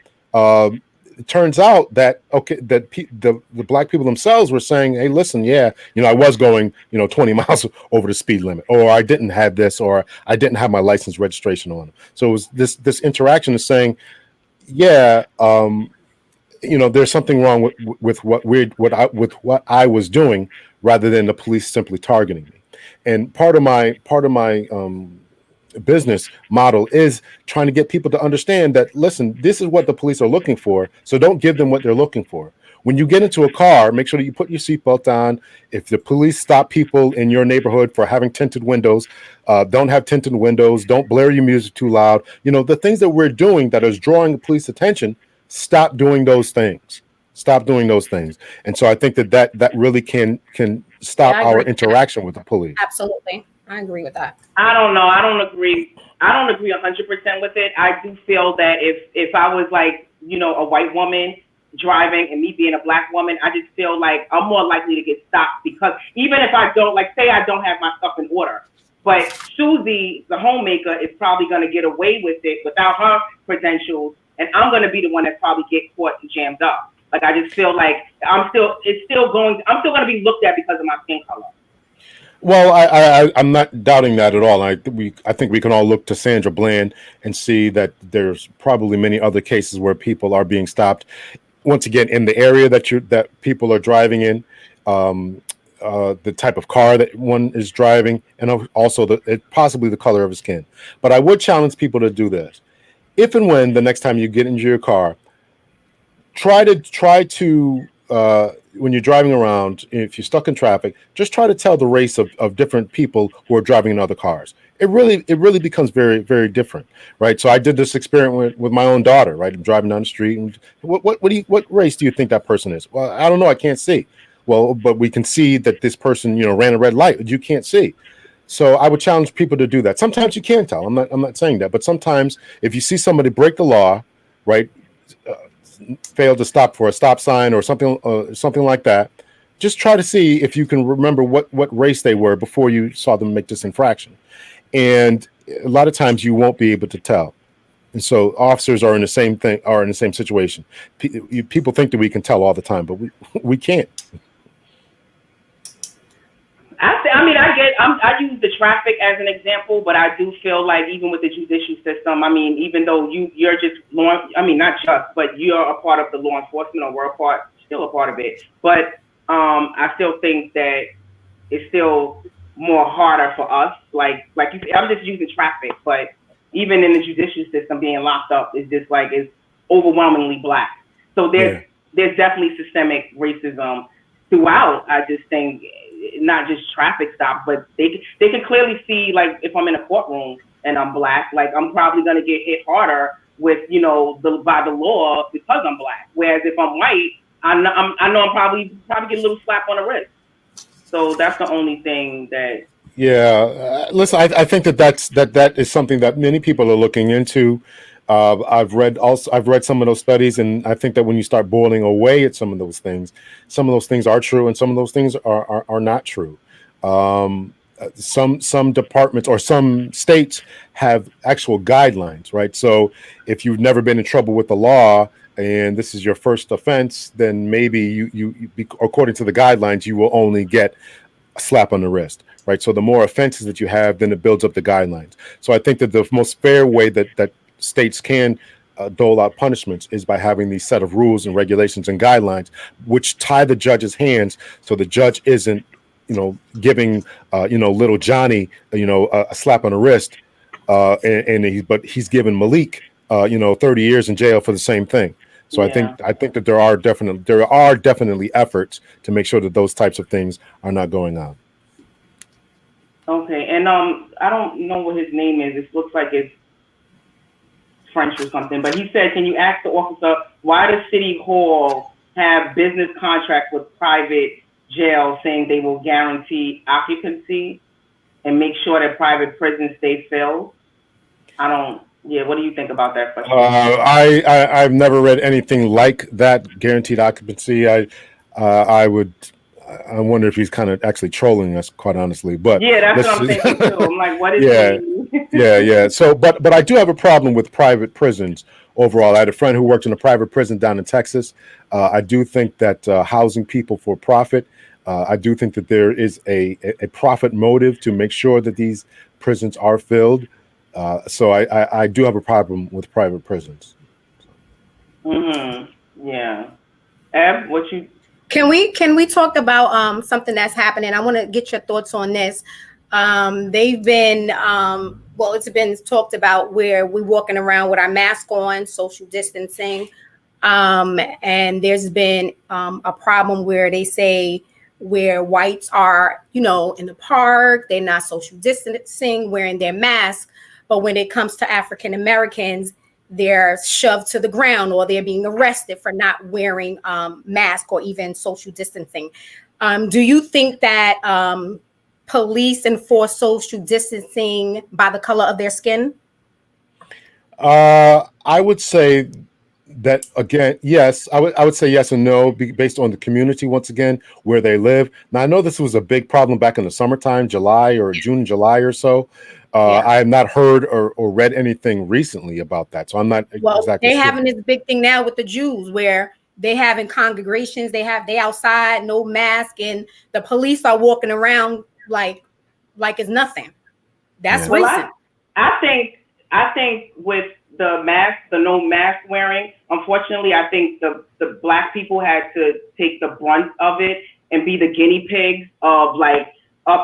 [SPEAKER 3] it turns out that the black people themselves were saying, "Hey, listen, yeah, I was going 20 miles over the speed limit, or I didn't have this, or I didn't have my license registration on." So it was this interaction is saying, "Yeah, there's something wrong with what I was doing, rather than the police simply targeting me." And part of my business model is trying to get people to understand that, listen, this is what the police are looking for, so don't give them what they're looking for. When you get into a car, make sure that you put your seatbelt on. If the police stop people in your neighborhood for having tinted windows, don't have tinted windows, don't blare your music too loud. The things that we're doing that is drawing the police attention, stop doing those things. Stop doing those things. And so I think that really can
[SPEAKER 1] Yeah,
[SPEAKER 3] stop
[SPEAKER 1] I
[SPEAKER 3] our
[SPEAKER 1] agree.
[SPEAKER 3] interaction with the police.
[SPEAKER 1] Absolutely. I agree with that.
[SPEAKER 2] I don't know. I don't agree. I don't agree 100% with it. I do feel that if I was like a white woman driving and me being a black woman, I just feel like I'm more likely to get stopped because even if I don't like say I don't have my stuff in order, but Susie, the homemaker, is probably going to get away with it without her credentials, and I'm going to be the one that probably get caught and jammed up. Like I just feel like I'm still going to be looked at because of my skin color.
[SPEAKER 3] Well, I'm not doubting that at all. I think we can all look to Sandra Bland and see that there's probably many other cases where people are being stopped. Once again, in the area that people are driving in, the type of car that one is driving, and also possibly the color of his skin. But I would challenge people to do this: if and when the next time you get into your car, try to when you're driving around, if you're stuck in traffic, just try to tell the race of different people who are driving in other cars. It really becomes very, very different, right? So I did this experiment with my own daughter, right? I'm driving down the street, and what race do you think that person is? Well, I don't know, I can't see. Well, but we can see that this person, ran a red light, but you can't see. So I would challenge people to do that. Sometimes you can tell. I'm not saying that, but sometimes if you see somebody break the law, right, fail to stop for a stop sign or something like that, just try to see if you can remember what race they were before you saw them make this infraction. And a lot of times you won't be able to tell. And so officers are in the same situation. People think that we can tell all the time, but we can't.
[SPEAKER 2] I use the traffic as an example, but I do feel like even with the judicial system, I mean, even though you're just not just, but you're a part of the law enforcement, or we're still a part of it. But I still think that it's still more harder for us. Like you said, I'm just using traffic, but even in the judicial system, being locked up is just like is overwhelmingly black. So there's definitely systemic racism throughout. I just think not just traffic stops, but they can clearly see, like, if I'm in a courtroom and I'm black, like I'm probably gonna get hit harder with by the law because I'm black. Whereas if I'm white, I know I'm probably get a little slap on the wrist. So that's the only thing that.
[SPEAKER 3] Yeah, listen, I think that is something that many people are looking into. I've read some of those studies, and I think that when you start boiling away at some of those things are true, and some of those things are not true. Some departments or some states have actual guidelines, right? So if you've never been in trouble with the law and this is your first offense, then maybe you according to the guidelines, you will only get a slap on the wrist, right? So the more offenses that you have, then it builds up the guidelines. So I think that the most fair way that states can dole out punishments is by having these set of rules and regulations and guidelines, which tie the judge's hands, so the judge isn't, giving, little Johnny, a slap on the wrist, but he's giving Malik, 30 years in jail for the same thing. So
[SPEAKER 2] Yeah.
[SPEAKER 3] I think that there are definitely efforts to make sure that those types of things are not going on.
[SPEAKER 2] Okay, and I don't know what his name is. It looks like it's French or something. But he said, can you ask the officer why does City Hall have business contracts with private jails saying they will guarantee occupancy and make sure that private prisons stay filled? What do you think about that question?
[SPEAKER 3] I've never read anything like that, guaranteed occupancy. I wonder if he's kind of actually trolling us, quite honestly. But
[SPEAKER 2] yeah, that's what I'm thinking too. I'm like, what is
[SPEAKER 3] it? Yeah. So, but I do have a problem with private prisons overall. I had a friend who worked in a private prison down in Texas. I do think that housing people for profit. I do think that there is a profit motive to make sure that these prisons are filled. So I do have a problem with private prisons.
[SPEAKER 2] Yeah. Ev, what you?
[SPEAKER 1] Can we talk about something that's happening? I want to get your thoughts on this. They've been it's been talked about where we're walking around with our mask on, social distancing, and there's been a problem where they say where whites are, in the park, they're not social distancing, wearing their masks. But when it comes to African Americans, they're shoved to the ground or they're being arrested for not wearing masks or even social distancing. Do you think that police enforce social distancing by the color of their skin?
[SPEAKER 3] I would say that again, yes. I would say yes and no, based on the community once again where they live. Now I know this was a big problem back in the summertime, June, July or so. I have not heard or read anything recently about that, so I'm not exactly
[SPEAKER 1] they're
[SPEAKER 3] sure.
[SPEAKER 1] having this big thing now with the Jews where they having congregations, they outside, no mask, and the police are walking around like it's nothing. That's recent.
[SPEAKER 2] I think with the no mask wearing, unfortunately, I think the black people had to take the brunt of it and be the guinea pigs of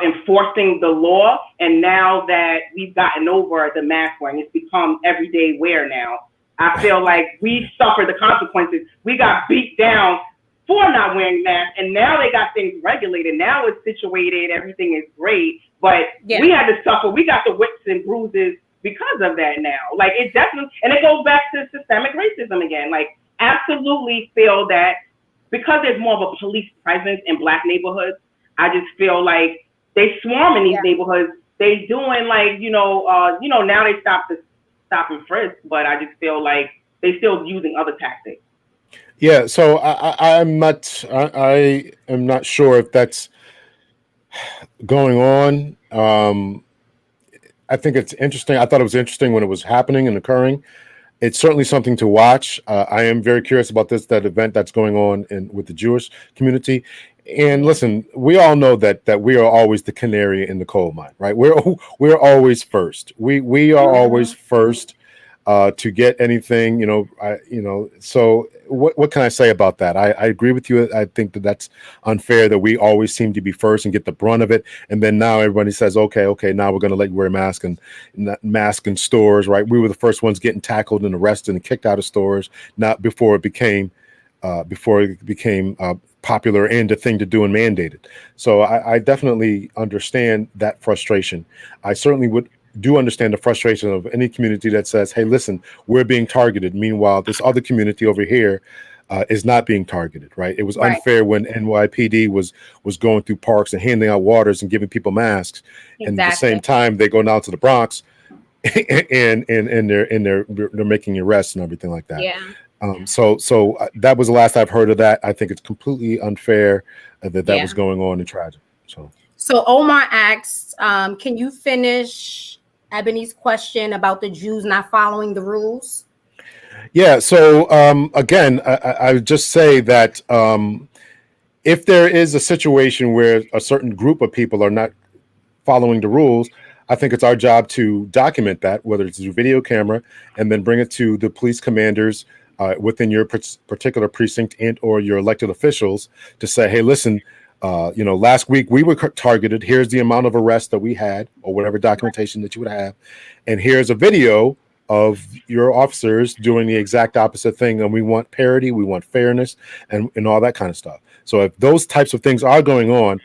[SPEAKER 2] enforcing the law. And now that we've gotten over the mask wearing, it's become everyday wear now. I feel like we suffered the consequences. We got beat down for not wearing masks, and now they got things regulated. Now it's situated, everything is great, but we had to suffer. We got the whips and bruises because of that now. Like, it definitely, and it goes back to systemic racism again. Like, absolutely feel that because there's more of a police presence in Black neighborhoods, I just feel like they swarm in these neighborhoods. They doing like, now they stop and frisk, but I just feel like they still using other tactics.
[SPEAKER 3] Yeah, so I am not sure if that's going on. I think it's interesting. I thought it was interesting when it was happening and occurring. It's certainly something to watch. I am very curious about that event that's going on with the Jewish community. And listen, we all know that we are always the canary in the coal mine, right? We're always first. We are always first to get anything, So what can I say about that? I agree with you. I think that's unfair that we always seem to be first and get the brunt of it, and then now everybody says, okay, now we're going to let you wear a mask and mask in stores, right? We were the first ones getting tackled and arrested and kicked out of stores, not before it became popular and a thing to do and mandated. So I definitely understand that frustration. I certainly do understand the frustration of any community that says, hey, listen, we're being targeted. Meanwhile, this other community over here is not being targeted, right? It was unfair when NYPD was going through parks and handing out waters and giving people masks. And at the same time, they go down to the Bronx and they're making arrests and everything like that.
[SPEAKER 1] Yeah.
[SPEAKER 3] So that was the last I've heard of that. I think it's completely unfair that was going on and tragic.
[SPEAKER 1] So Omar asks, can you finish Ebony's question about the Jews not following the rules?
[SPEAKER 3] Yeah. So again, I would just say that if there is a situation where a certain group of people are not following the rules, I think it's our job to document that, whether it's through video camera, and then bring it to the police commanders within your particular precinct and or your elected officials to say, hey, listen, last week we were targeted. Here's the amount of arrests that we had, or whatever documentation that you would have. And here's a video of your officers doing the exact opposite thing. And we want parity, we want fairness, and all that kind of stuff. So if those types of things are going on,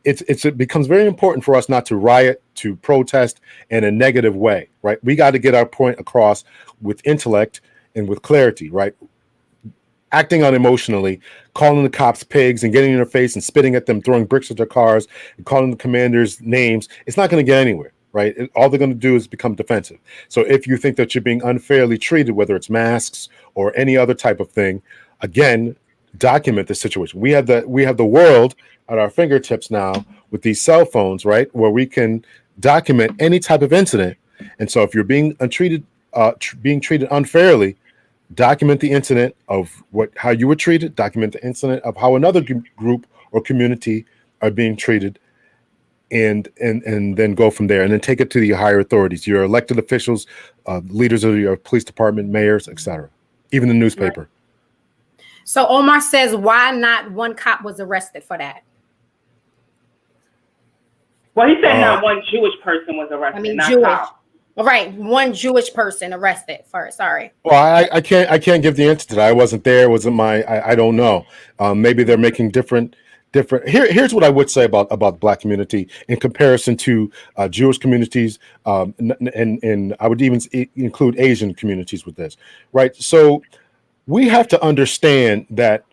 [SPEAKER 3] it becomes very important for us not to riot, to protest in a negative way, right? We got to get our point across with intellect and with clarity, right? Acting unemotionally, calling the cops pigs and getting in their face and spitting at them, throwing bricks at their cars, and calling the commanders names, it's not going to get anywhere, right? All they're going to do is become defensive. So if you think that you're being unfairly treated, whether it's masks or any other type of thing, again, document the situation. We have the world at our fingertips now with these cell phones, right, where we can document any type of incident. And so if you're being treated unfairly, document the incident of how you were treated, document the incident of how another group or community are being treated, and then go from there, and then take it to the higher authorities, your elected officials, leaders of your police department, mayors, etc., even the newspaper.
[SPEAKER 1] Right. So Omar says, why not one cop was arrested for that?
[SPEAKER 2] Well, he said not one Jewish person was arrested.
[SPEAKER 1] I mean,
[SPEAKER 2] not
[SPEAKER 1] Jewish.
[SPEAKER 2] cops.
[SPEAKER 1] All right, one Jewish person arrested first. Sorry.
[SPEAKER 3] Well, I can't give the answer to that. I wasn't there. It wasn't I don't know. Maybe they're making different. Here's what I would say about the Black community in comparison to Jewish communities, and I would even include Asian communities with this, right? So we have to understand that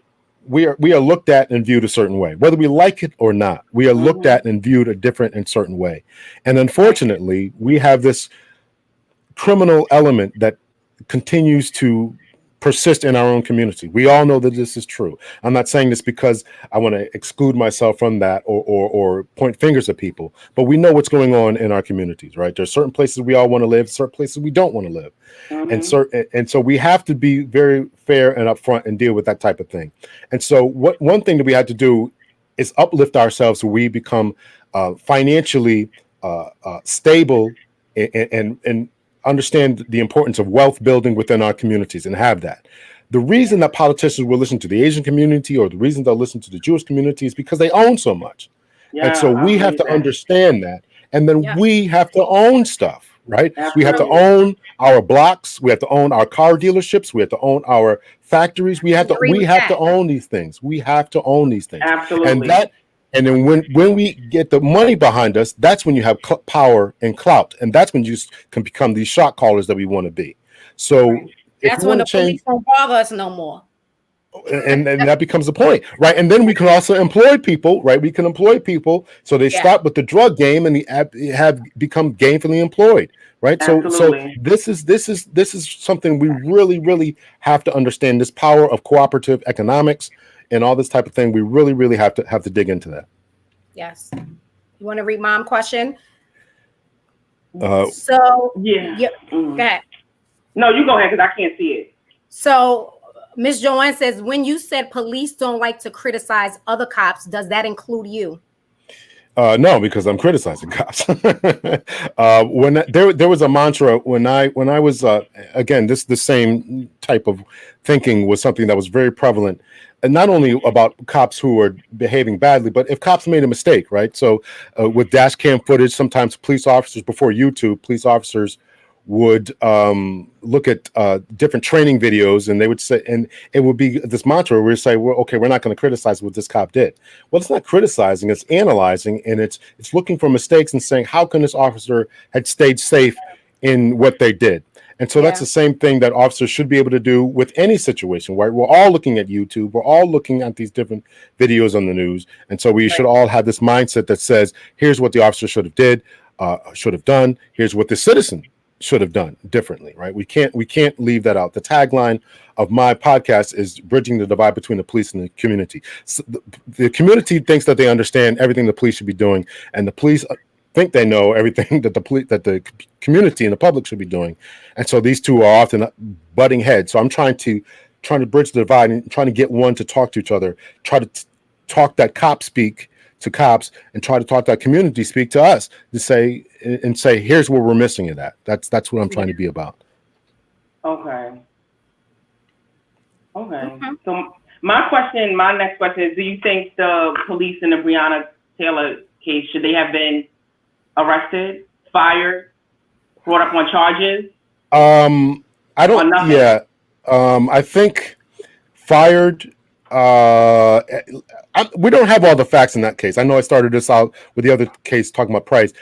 [SPEAKER 3] we are looked at and viewed a certain way, whether we like it or not. We are looked at and viewed a different and certain way, and unfortunately, we have this criminal element that continues to persist in our own community. We all know that this is true. I'm not saying this because I want to exclude myself from that or point fingers at people, but we know what's going on in our communities, right? There's certain places we all want to live, certain places we don't want to live. And so we have to be very fair and upfront and deal with that type of thing. And so one thing that we had to do is uplift ourselves so we become financially stable and understand the importance of wealth building within our communities and have that. The reason that politicians will listen to the Asian community or the reason they'll listen to the Jewish community is because they own so much. And so we have to understand that. And then we have to own stuff, right?
[SPEAKER 2] Absolutely.
[SPEAKER 3] We have to own our blocks. We have to own our car dealerships. We have to own our factories. We have to own these things. We have to own these things.
[SPEAKER 2] Absolutely.
[SPEAKER 3] And then when we get the money behind us, that's when you have power and clout, and that's when you can become these shot callers that we want to be. So
[SPEAKER 1] Right.
[SPEAKER 3] if
[SPEAKER 1] That's
[SPEAKER 3] we
[SPEAKER 1] when
[SPEAKER 3] want
[SPEAKER 1] the
[SPEAKER 3] to change,
[SPEAKER 1] police don't bother us no more.
[SPEAKER 3] and that becomes the point, right? And then we can also employ people, right? We can employ people so they stop with the drug game and have become gainfully employed, right?
[SPEAKER 2] Absolutely.
[SPEAKER 3] So this is something we really have to understand, this power of cooperative economics and all this type of thing. We really have to dig into that.
[SPEAKER 1] Yes. You want to read mom question?
[SPEAKER 2] Yeah.
[SPEAKER 1] Go ahead.
[SPEAKER 2] No, you go ahead because I can't see it.
[SPEAKER 1] So Miss Joanne says, when you said police don't like to criticize other cops, does that include you?
[SPEAKER 3] No, because I'm criticizing cops. When there was a mantra when I was again, the same type of thinking was something that was very prevalent, and not only about cops who were behaving badly, but if cops made a mistake, right? So with dash cam footage, sometimes police officers, before YouTube, police officers would look at different training videos, and they would say, and it would be this mantra where we say, well, okay, we're not going to criticize what this cop did. Well, it's not criticizing, it's analyzing, and it's looking for mistakes and saying, how can this officer had stayed safe in what they did? And so that's the same thing that officers should be able to do with any situation, right? We're all looking at YouTube, we're all looking at these different videos on the news, and so we should all have this mindset that says, here's what the officer should have done, here's what the citizen should have done differently, right? We can't leave that out. The tagline of my podcast is bridging the divide between the police and the community. So the community thinks that they understand everything the police should be doing, and the police think they know everything that the community and the public should be doing. And so these two are often butting heads. So I'm trying to bridge the divide and trying to get one to talk to each other, try to talk that cop speak to cops, and try to talk that community speak to us, to say here's where we're missing it at. That's what I'm trying to be about.
[SPEAKER 2] Okay. So my next question is, do you think the police in the Breonna Taylor case, should they have been arrested, fired, brought up on charges?
[SPEAKER 3] I don't. Yeah. I think fired. We don't have all the facts in that case. I know I started this out with the other case talking about Price,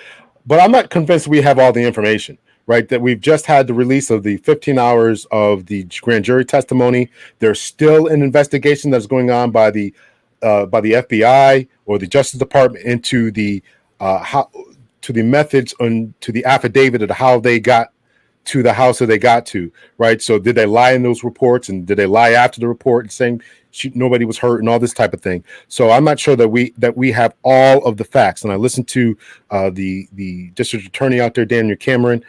[SPEAKER 3] but I'm not convinced we have all the information, right? That we've just had the release of the 15 hours of the grand jury testimony. There's still an investigation that's going on by the FBI or the Justice Department into the methods and to the affidavit of how they got to the house that they got to, right? So did they lie in those reports, and did they lie after the report and saying nobody was hurt and all this type of thing? So I'm not sure that we have all of the facts. And I listened to the district attorney out there, Daniel Cameron.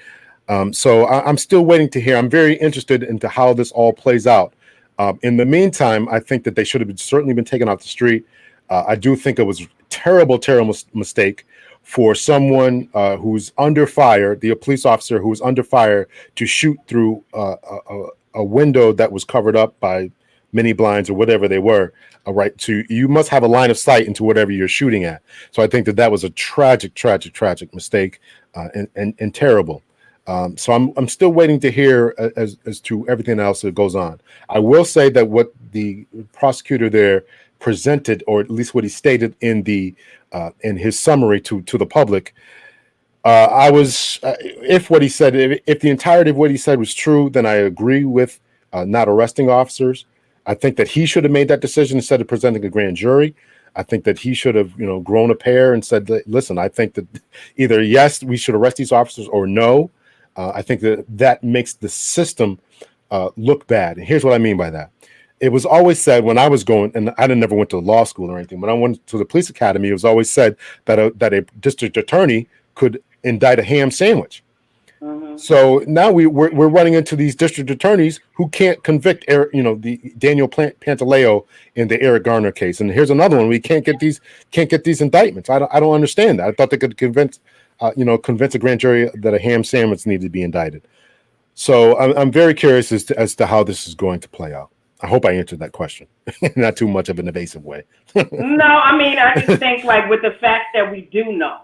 [SPEAKER 3] So I'm still waiting to hear. I'm very interested into how this all plays out. In the meantime, I think that they should have certainly been taken off the street. I do think it was a terrible mistake for someone who's under fire, the police officer who was under fire, to shoot through a window that was covered up by mini blinds or whatever they were. Right, so you must have a line of sight into whatever you're shooting at. So I think that was a tragic mistake, and terrible. So I'm still waiting to hear as to everything else that goes on. I will say that what the prosecutor there presented, or at least what he stated in his summary to the public, if what he said, if the entirety of what he said was true, then I agree with not arresting officers. I think that he should have made that decision instead of presenting a grand jury. I think that he should have, grown a pair and said, listen, I think that either yes, we should arrest these officers, or no. I think that makes the system look bad. And here's what I mean by that. It was always said when I was going, and I never went to law school or anything, when I went to the police academy, it was always said that a district attorney could indict a ham sandwich. Mm-hmm. So now we're running into these district attorneys who can't convict the Daniel Pantaleo in the Eric Garner case. And here's another one. We can't get these indictments. I don't understand that. I thought they could convince a grand jury that a ham sandwich needed to be indicted. So I'm very curious as to how this is going to play out. I hope I answered that question. Not too much of an evasive way.
[SPEAKER 2] No, I mean, I just think, like, with the fact that we do know,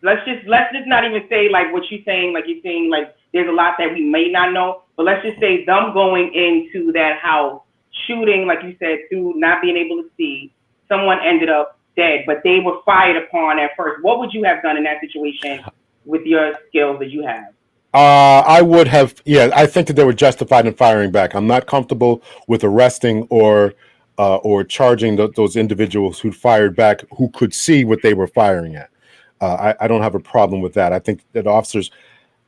[SPEAKER 2] let's just not even say like what you're saying, like you're saying like there's a lot that we may not know, but let's just say them going into that house, shooting, like you said, through not being able to see, someone ended up dead, but they were fired upon at first. What would you have done in that situation with your skills that you have?
[SPEAKER 3] I would have, yeah, I think that they were justified in firing back. I'm not comfortable with arresting or charging those individuals who fired back, who could see what they were firing at. I don't have a problem with that. I think that officers,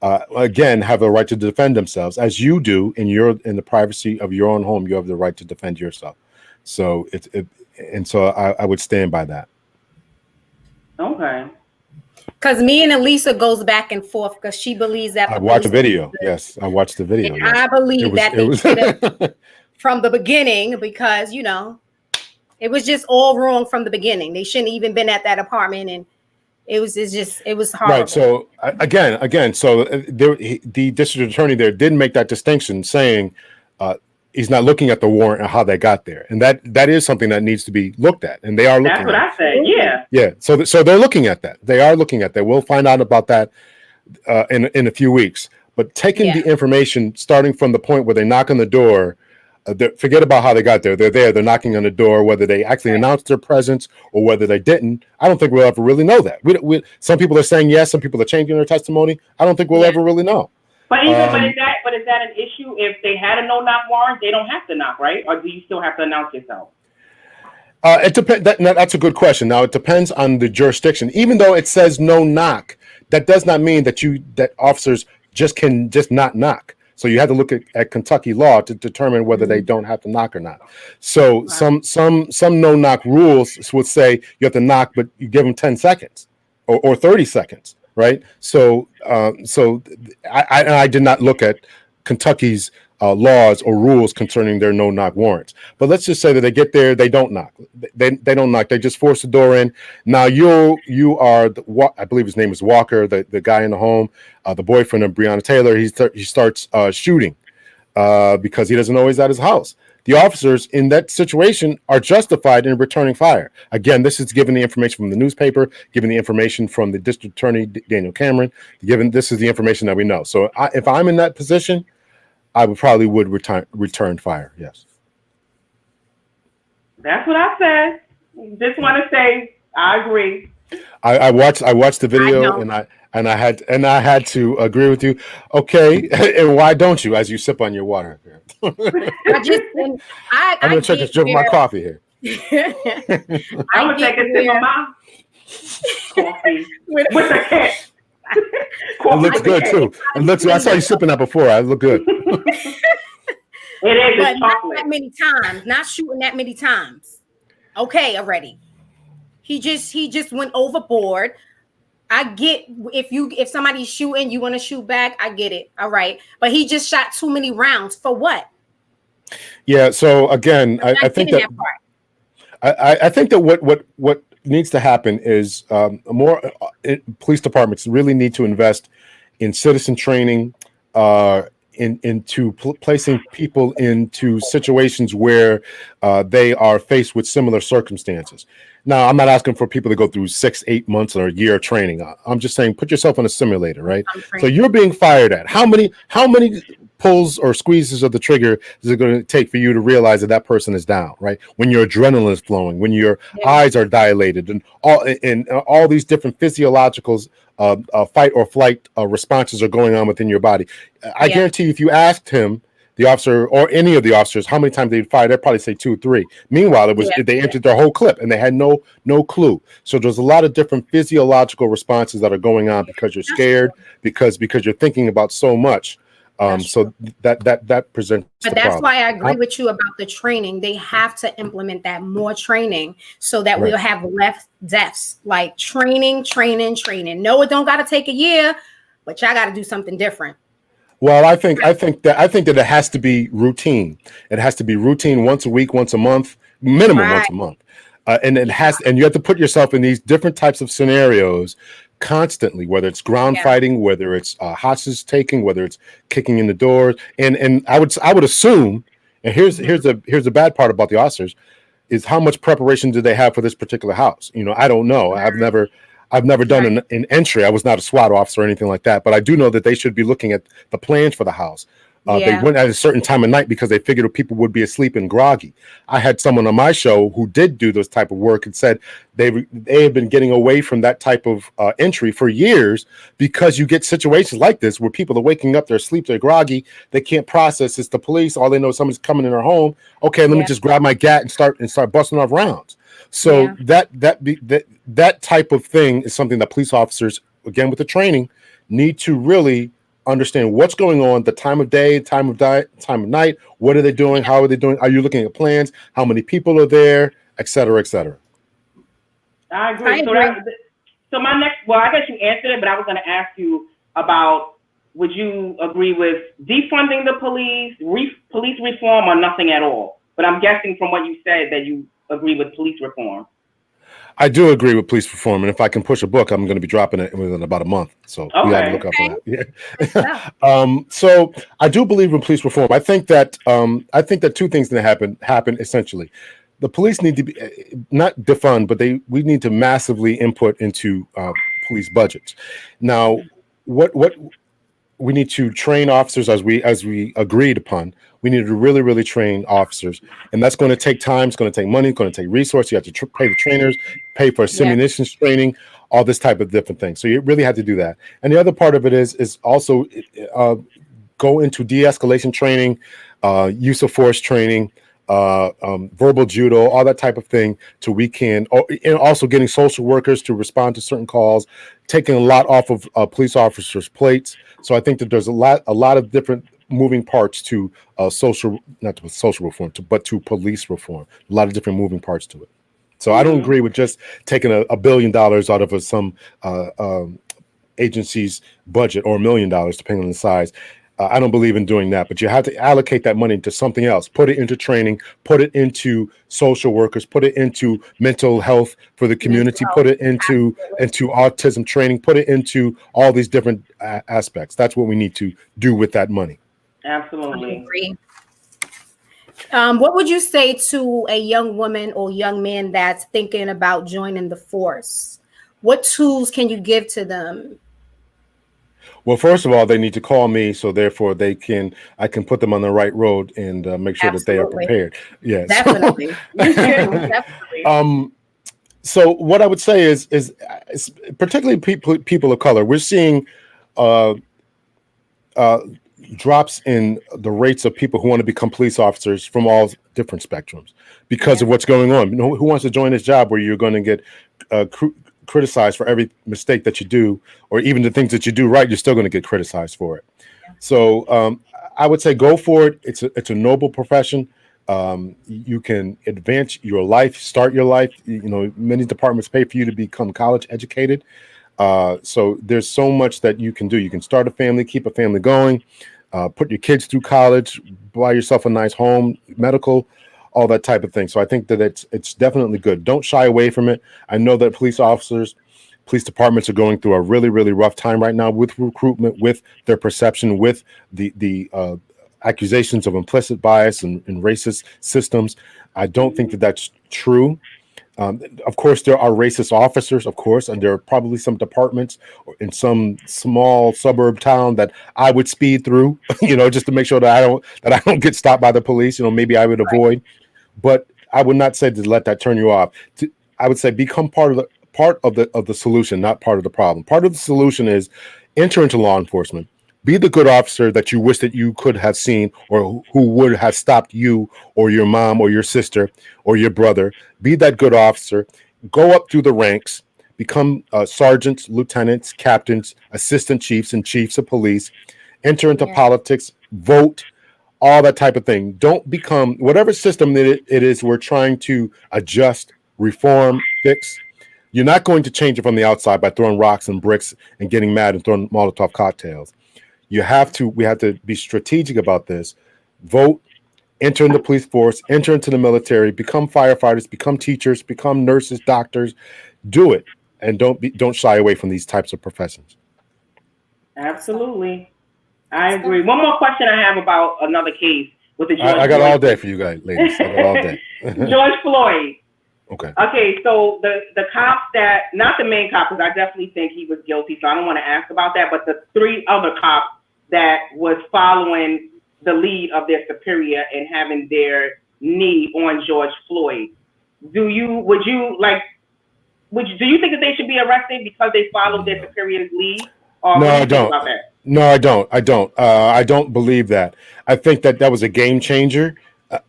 [SPEAKER 3] again, have a right to defend themselves, as you do in the privacy of your own home. You have the right to defend yourself. So so I would stand by that.
[SPEAKER 2] Okay.
[SPEAKER 1] Because me and Elisa goes back and forth because she believes that
[SPEAKER 3] I watched the video. Yes, I watched the video.
[SPEAKER 1] And
[SPEAKER 3] yes.
[SPEAKER 1] I believe that they did it from the beginning because, it was just all wrong from the beginning. They shouldn't even been at that apartment, and it was horrible.
[SPEAKER 3] Right. So again, so the district attorney there did make that distinction, saying he's not looking at the warrant and how they got there, and that is something that needs to be looked at, and they are looking.
[SPEAKER 2] That's what I said. Yeah.
[SPEAKER 3] Yeah. So they're looking at that. They are looking at that. We'll find out about that in a few weeks. But taking the information, starting from the point where they knock on the door, forget about how they got there. They're there. They're knocking on the door. Whether they actually announced their presence or whether they didn't, I don't think we'll ever really know that. Some people are saying yes. Some people are changing their testimony. I don't think we'll ever really know.
[SPEAKER 2] But is that an issue? If they had a no-knock warrant, they don't have to knock, right? Or do you still have to announce yourself?
[SPEAKER 3] It depends. That's a good question. Now, it depends on the jurisdiction. Even though it says no knock, that does not mean that officers can not knock. So you have to look at Kentucky law to determine whether they don't have to knock or not. So some no knock rules would say you have to knock, but you give them 10 seconds or 30 seconds, right? So I did not look at Kentucky's laws or rules concerning their no knock warrants. But let's just say that they get there, they don't knock. They don't knock. They just force the door in. Now you are I believe his name is Walker, the guy in the home, the boyfriend of Breonna Taylor. He starts shooting because he doesn't know he's at his house. The officers in that situation are justified in returning fire. Again, this is given the information from the newspaper, given the information from the district attorney, Daniel Cameron, this is the information that we know. So if I'm in that position, I would return fire. Yes.
[SPEAKER 2] That's what I said. Just want to say I agree.
[SPEAKER 3] I watched the video and I had to agree with you. Okay, and why don't you? As you sip on your water. I'm gonna take a sip of my coffee here.
[SPEAKER 2] I'm gonna take a sip of my coffee with the cat.
[SPEAKER 3] It looks good too. I saw you sipping that before. I look good.
[SPEAKER 2] It is,
[SPEAKER 1] but not that many times. Not shooting that many times. Okay, already. He just went overboard. I get if somebody's shooting, you want to shoot back. I get it. All right, but he just shot too many rounds for what? Yeah.
[SPEAKER 3] So again, I think that I think that what needs to happen is more police departments really need to invest in citizen training, into placing people into situations where they are faced with similar circumstances. Now, I'm not asking for people to go through 6-8 months or a year of training. I'm just saying, put yourself on a simulator, right? So you're being fired at. How many pulls or squeezes of the trigger is it going to take for you to realize that person is down, right? When your adrenaline is flowing, when your eyes are dilated, and all these different physiological fight or flight responses are going on within your body. I guarantee you, if you asked him, the officer or any of the officers, how many times they'd fire, they'd probably say 2 or 3. Meanwhile, they entered their whole clip and they had no clue. So there's a lot of different physiological responses that are going on because you're scared, because you're thinking about so much. So that presents.
[SPEAKER 1] But that's why I agree with you about the training. They have to implement that more training so that we'll have less deaths. Like training. No, it don't got to take a year, but y'all got to do something different.
[SPEAKER 3] Well, I think that it has to be routine. It has to be routine once a week, once a month, minimum once a month, and you have to put yourself in these different types of scenarios constantly, whether it's ground fighting, whether it's hostage taking, whether it's kicking in the doors, and I would assume, and here's the bad part about the officers, is how much preparation do they have for this particular house? I don't know. I've never done an entry. I was not a SWAT officer or anything like that, but I do know that they should be looking at the plans for the house. They went at a certain time of night because they figured people would be asleep and groggy. I had someone on my show who did do this type of work and said they have been getting away from that type of entry for years because you get situations like this where people are waking up, they're asleep, they're groggy, they can't process. It's the police. All they know is someone's coming in their home. Okay, let me just grab my gat and start busting off rounds. So that type of thing is something that police officers, again with the training, need to really understand what's going on, the time of day, time of night, what are they doing, how are they doing, are you looking at plans, how many people are there, et cetera, et cetera.
[SPEAKER 2] I agree. So my next, well, I guess you answered it, but I was going to ask you about, would you agree with defunding the police, police reform, or nothing at all? But I'm guessing from what you said that you agree with police reform.
[SPEAKER 3] I do agree with police reform, and if I can push a book, I'm going to be dropping it within about a month. So we got to look out for that. Yeah. So I do believe in police reform. I think that two things that happen essentially. The police need to be not defund, but we need to massively input into police budgets. Now, what we need to train officers as we agreed upon. We need to really train officers, and that's going to take time. It's going to take money. It's going to take resources. You have to pay the trainers, pay for simulations training, all this type of different things. So you really have to do that. And the other part of it is also go into de-escalation training, use of force training, verbal judo, all that type of thing, till we can, and also getting social workers to respond to certain calls, taking a lot off of police officers' plates. So I think that there's a lot of different moving parts to not to social reform, but to police reform. A lot of different moving parts to it. So I don't agree with just taking $1 billion out of some agency's budget, or $1 million, depending on the size. I don't believe in doing that, but you have to allocate that money to something else. Put it into training, put it into social workers, put it into mental health for the community, put it into autism training, put it into all these different aspects. That's what we need to do with that money.
[SPEAKER 2] Absolutely.
[SPEAKER 1] I agree. What would you say to a young woman or young man that's thinking about joining the force? What tools can you give to them?
[SPEAKER 3] Well, first of all, they need to call me, so therefore I can put them on the right road and make sure that they are prepared. Yes,
[SPEAKER 1] definitely.
[SPEAKER 3] Definitely. So what I would say is particularly people of color, we're seeing drops in the rates of people who want to become police officers from all different spectrums because of what's going on. Who wants to join this job where you're going to get criticized for every mistake that you do, or even the things that you do right, you're still going to get criticized for it. So I would say go for it. It's a noble profession. You can advance your life, start your life. Many departments pay for you to become college educated. So there's so much that you can do. You can start a family, keep a family going, put your kids through college, buy yourself a nice home, medical, all that type of thing. So I think that it's definitely good. Don't shy away from it. I know that police departments are going through a really, really rough time right now with recruitment, with their perception, with the accusations of implicit bias and racist systems. I don't think that that's true. Of course, there are racist officers, of course, and there are probably some departments in some small suburb town that I would speed through, just to make sure that I don't get stopped by the police. Maybe I would avoid, but I would not say to let that turn you off. I would say become part of the solution, not part of the problem. Part of the solution is enter into law enforcement. Be the good officer that you wish that you could have seen, or who would have stopped you or your mom or your sister or your brother. Be that good officer. Go up through the ranks. Become sergeants, lieutenants, captains, assistant chiefs, and chiefs of police. Enter into politics. Vote. All that type of thing. Don't become whatever system that it is we're trying to adjust, reform, fix. You're not going to change it from the outside by throwing rocks and bricks and getting mad and throwing Molotov cocktails. We have to be strategic about this. Vote, enter in the police force, enter into the military, become firefighters, become teachers, become nurses, doctors. Do it, and don't shy away from these types of professions.
[SPEAKER 2] Absolutely. I agree. One more question I have about another case with the George
[SPEAKER 3] I got all day for you guys, ladies. I got all day.
[SPEAKER 2] George Floyd.
[SPEAKER 3] Okay.
[SPEAKER 2] Okay, so the cops that, not the main cop, because I definitely think he was guilty, so I don't want to ask about that, but the 3 other cops that was following the lead of their superior and having their knee on George Floyd. Do you think that they should be arrested because they followed their superior's lead? Or
[SPEAKER 3] No,
[SPEAKER 2] what do
[SPEAKER 3] I
[SPEAKER 2] you think
[SPEAKER 3] don't.
[SPEAKER 2] about that?
[SPEAKER 3] No, I don't. I don't believe that. I think that was a game changer.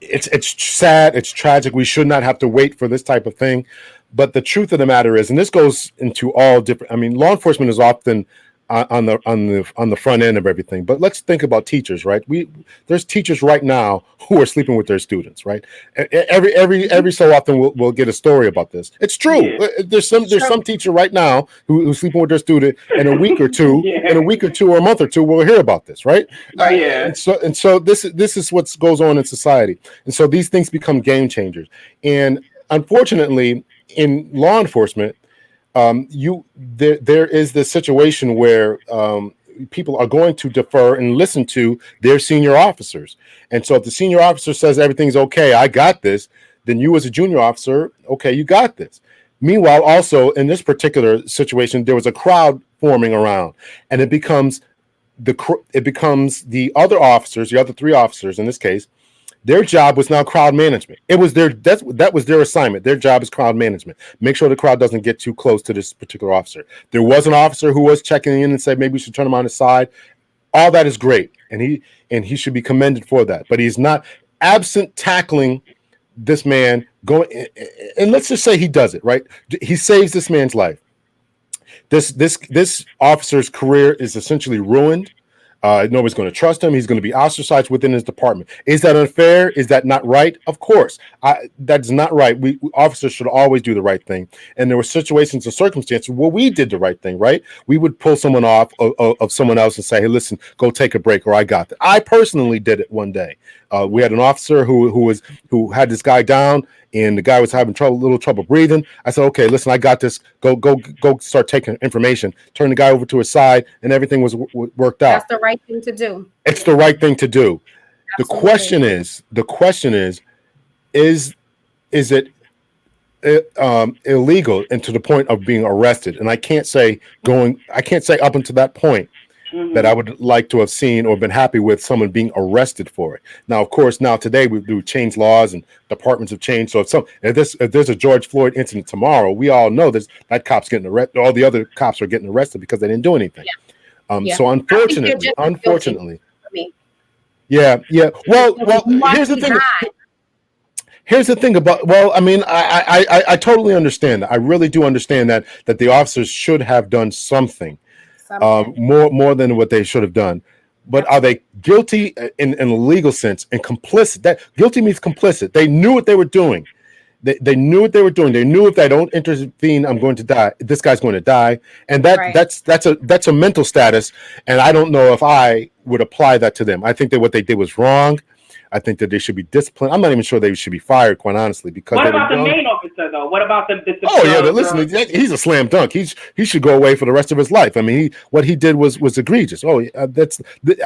[SPEAKER 3] It's sad. It's tragic. We should not have to wait for this type of thing. But the truth of the matter is, and this goes into all different. I mean, law enforcement is often on the front end of everything. But let's think about teachers, right? There's teachers right now who are sleeping with their students, right? Every so often we'll get a story about this. It's true.
[SPEAKER 2] Yeah.
[SPEAKER 3] There's some teacher right now who's sleeping with their student. In a week or two,
[SPEAKER 2] Yeah.
[SPEAKER 3] in a week or two or a month or two, we'll hear about this, right?
[SPEAKER 2] Yeah.
[SPEAKER 3] And so this is what goes on in society, and so these things become game changers. And unfortunately, in law enforcement, there is this situation where people are going to defer and listen to their senior officers. And so if the senior officer says everything's okay, I got this, then you as a junior officer, okay, you got this. Meanwhile, also in this particular situation, there was a crowd forming around, and it becomes the other officers, the other 3 officers in this case. Their job was now crowd management. It was that was their assignment. Their job is crowd management. Make sure the crowd doesn't get too close to this particular officer. There was an officer who was checking in and said maybe we should turn him on his side. All that is great, and he should be commended for that. But he's not absent tackling this man going. And let's just say he does it right. He saves this man's life. This officer's career is essentially ruined. Nobody's going to trust him. He's going to be ostracized within his department. Is that unfair? Is that not right? Of course. That's not right. We officers should always do the right thing. And there were situations and circumstances where we did the right thing, right? We would pull someone off of someone else and say, hey, listen, go take a break, or I got that. I personally did it one day. We had an officer who had this guy down, and the guy was having little trouble breathing. I said, okay, listen, I got this. Go start taking information. Turn the guy over to his side, and everything was worked out.
[SPEAKER 1] That's the right thing to do.
[SPEAKER 3] It's the right thing to do.
[SPEAKER 1] Absolutely.
[SPEAKER 3] The question is it illegal and to the point of being arrested? And I can't say up until that point that I would like to have seen or been happy with someone being arrested for it. Now, of course, today we do change laws and departments have changed. So if there's a George Floyd incident tomorrow, we all know that cop's getting arrested. All the other cops are getting arrested because they didn't do anything.
[SPEAKER 1] Yeah.
[SPEAKER 3] So unfortunately, yeah. Well, here's the thing. Here's the thing about. Well, I mean, I totally understand that. I really do understand that the officers should have done something. More than what they should have done. But are they guilty in a legal sense and complicit? That guilty means complicit. They knew what they were doing. They knew what they were doing. They knew if I don't intervene, I'm going to die. This guy's going to die. And that's a mental status. And I don't know if I would apply that to them. I think that what they did was wrong. I think that they should be disciplined. I'm not even sure they should be fired, quite honestly. Because
[SPEAKER 2] what about the main officer, though? What about the
[SPEAKER 3] listen, he's a slam dunk. He should go away for the rest of his life. I mean, what he did was egregious. I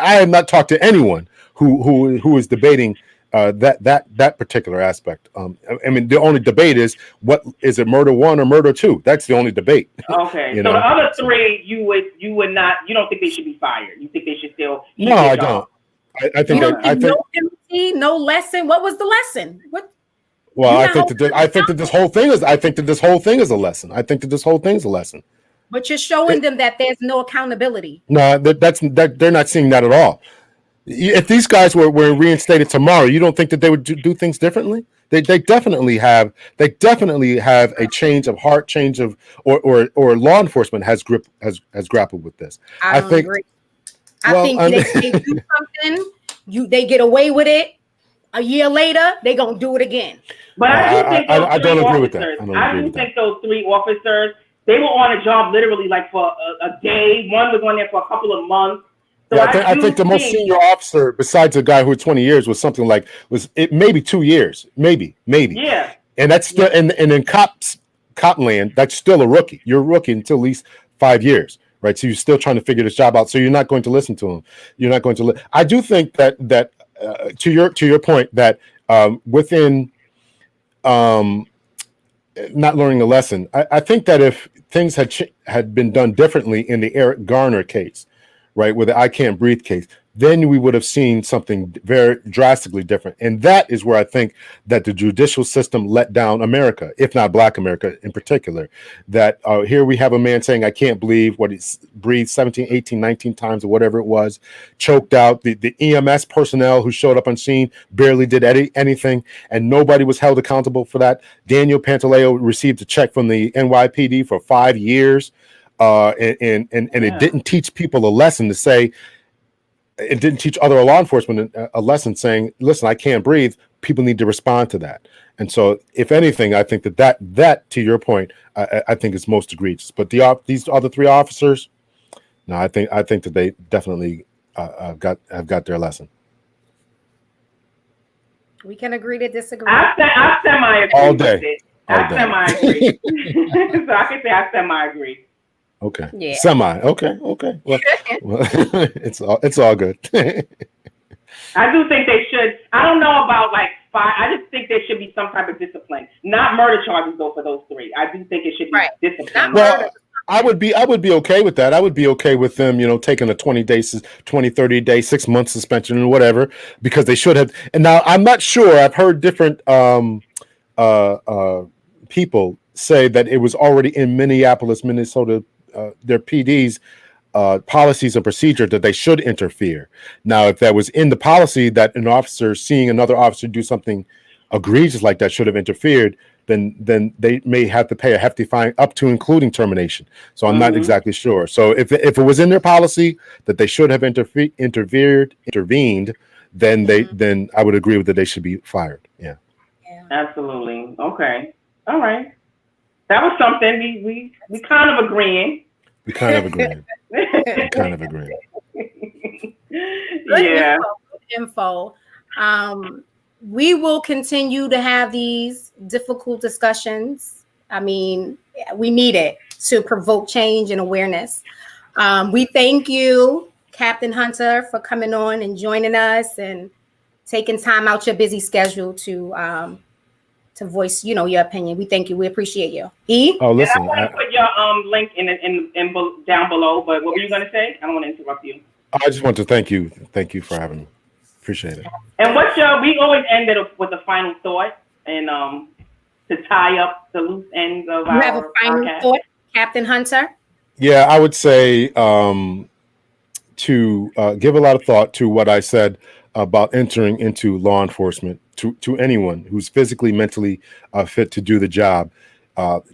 [SPEAKER 3] have not talked to anyone who is debating that particular aspect. I mean, the only debate is what is it, murder 1 or murder 2? That's the only debate.
[SPEAKER 2] Okay, so the other 3, you would not. You don't think they should be fired? You think they should still?
[SPEAKER 3] No, I don't. I think
[SPEAKER 1] no penalty, no lesson. What was the lesson? What?
[SPEAKER 3] Well, I think that this whole thing is. I think that this whole thing is a lesson. I think that this whole thing is a lesson.
[SPEAKER 1] But you're showing them that there's no accountability.
[SPEAKER 3] No, they're not seeing that at all. If these guys were reinstated tomorrow, you don't think that they would do things differently? They definitely have. They definitely have a change of heart, change of or law enforcement has grappled with this.
[SPEAKER 1] I think. Agree. I think they do something. They get away with it. A year later, they're gonna do it again.
[SPEAKER 2] But I
[SPEAKER 3] don't agree with that.
[SPEAKER 2] I do think those 3 officers, they were on a job literally like for a day. One was on there for a couple of months. So
[SPEAKER 3] I think the most senior officer, besides a guy who had 20 years, was something like maybe 2 years, maybe.
[SPEAKER 2] Yeah.
[SPEAKER 3] And that's still and in cop land, that's still a rookie. You're a rookie until at least 5 years. Right, so you're still trying to figure this job out. So you're not going to listen to him. You're not going to. I do think that to your point that within not learning a lesson. I think that if things had been done differently in the Eric Garner case, right, with the I Can't Breathe case, then we would have seen something very drastically different. And that is where I think that the judicial system let down America, if not Black America in particular. That here we have a man saying, I can't believe what he's breathed 17, 18, 19 times or whatever it was, choked out. The EMS personnel who showed up on scene barely did anything, and nobody was held accountable for that. Daniel Pantaleo received a check from the NYPD for 5 years. And it didn't teach people a lesson to say, it didn't teach other law enforcement a lesson saying, listen, I can't breathe. People need to respond to that. And so if anything, I think that to your point, I think is most egregious. But these other 3 officers, no, I think that they definitely have got their lesson.
[SPEAKER 1] We can agree to disagree.
[SPEAKER 2] I semi-agree
[SPEAKER 3] all day.
[SPEAKER 2] with it. I semi-agree. So I can say I semi-agree.
[SPEAKER 3] Okay.
[SPEAKER 1] Yeah.
[SPEAKER 3] Semi. Okay. Well, it's all good.
[SPEAKER 2] I do think they should. I don't know about like 5. I just think there should be some type of discipline. Not murder charges though for those 3. I do think it should be discipline.
[SPEAKER 3] Well, I would be okay with that. I would be okay with them, taking a 20, 30 day, 6 month suspension or whatever, because they should have. And now I'm not sure. I've heard different people say that it was already in Minneapolis, Minnesota, their PD's policies and procedure that they should interfere. Now, if that was in the policy that an officer seeing another officer do something egregious like that should have interfered, then they may have to pay a hefty fine up to including termination. So I'm not exactly sure. So if it was in their policy that they should have intervened, then I would agree with that they should be fired. Yeah.
[SPEAKER 2] Absolutely. Okay. All right. That was something we kind of agreeing.
[SPEAKER 3] We kind of agreeing.
[SPEAKER 2] Yeah.
[SPEAKER 1] Info. We will continue to have these difficult discussions. I mean, we need it to provoke change and awareness. We thank you, Captain Hunter, for coming on and joining us and taking time out your busy schedule to voice, your opinion. We thank you. We appreciate you.
[SPEAKER 3] Oh, listen.
[SPEAKER 2] I want to put your link in down below. But what were you going to say? I don't want to interrupt you.
[SPEAKER 3] I just want to thank you. Thank you for having me. Appreciate it.
[SPEAKER 2] And we always ended with a final thought and to tie up the loose ends of
[SPEAKER 1] you have a final thought, Captain Hunter?
[SPEAKER 3] Yeah, I would say to give a lot of thought to what I said about entering into law enforcement. To anyone who's physically, mentally fit to do the job,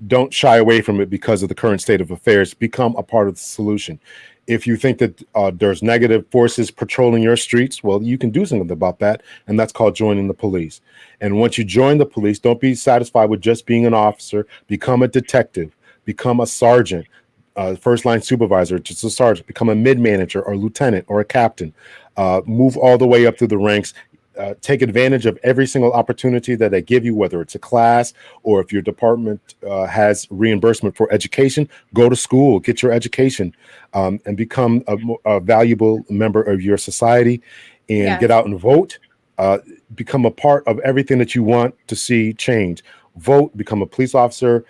[SPEAKER 3] don't shy away from it because of the current state of affairs. Become a part of the solution. If you think that there's negative forces patrolling your streets, well, you can do something about that, and that's called joining the police. And once you join the police, don't be satisfied with just being an officer. Become a detective. Become a sergeant, first line supervisor, just a sergeant. Become a mid-manager or lieutenant or a captain. Move all the way up through the ranks. Take advantage of every single opportunity that they give you, whether it's a class or if your department has reimbursement for education, go to school, get your education, and become a valuable member of your society, and get out and vote. Become a part of everything that you want to see change. Vote, become a police officer,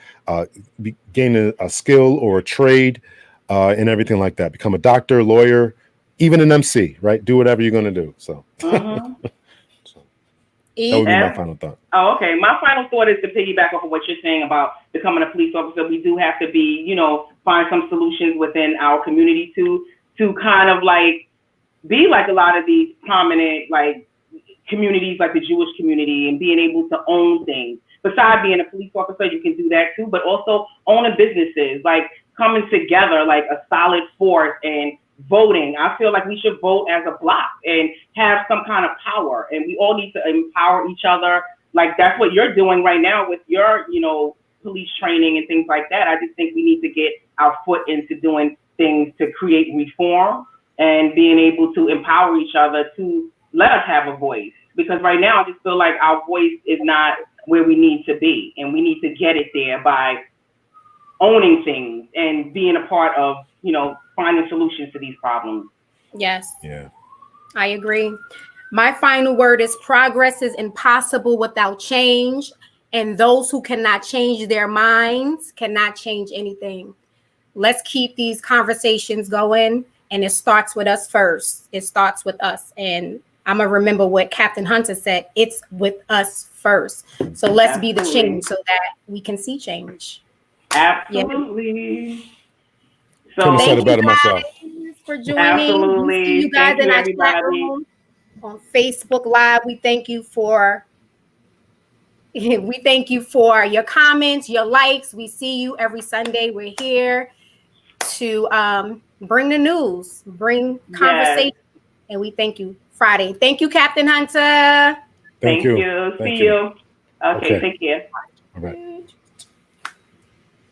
[SPEAKER 3] gain a skill or a trade, and everything like that. Become a doctor, lawyer, even an MC, right? Do whatever you're going to do. So. That would be my final thought.
[SPEAKER 2] Oh, okay. My final thought is to piggyback off of what you're saying about becoming a police officer. We do have to be, find some solutions within our community to kind of like be like a lot of these prominent like communities, like the Jewish community, and being able to own things. Besides being a police officer, you can do that too, but also owning businesses, like coming together like a solid force and voting. I feel like we should vote as a block and have some kind of power, and we all need to empower each other. Like that's what you're doing right now with your, police training and things like that. I just think we need to get our foot into doing things to create reform and being able to empower each other to let us have a voice. Because right now I just feel like our voice is not where we need to be, and we need to get it there by owning things and being a part of, finding solutions to these problems.
[SPEAKER 1] Yes.
[SPEAKER 3] Yeah.
[SPEAKER 1] I agree. My final word is progress is impossible without change. And those who cannot change their minds cannot change anything. Let's keep these conversations going. And it starts with us first. It starts with us. And I'm going to remember what Captain Hunter said. It's with us first. So let's be the change so that we can see change.
[SPEAKER 2] Absolutely.
[SPEAKER 1] Yeah.
[SPEAKER 2] So
[SPEAKER 3] thank you guys
[SPEAKER 1] for joining.
[SPEAKER 2] Absolutely.
[SPEAKER 1] We see you guys in our chat room on Facebook Live. We thank you for your comments, your likes. We see you every Sunday. We're here to bring the news, bring conversation, and we thank you. Friday. Thank you, Captain Hunter.
[SPEAKER 2] Thank you. See you. Okay, take care.
[SPEAKER 3] All right.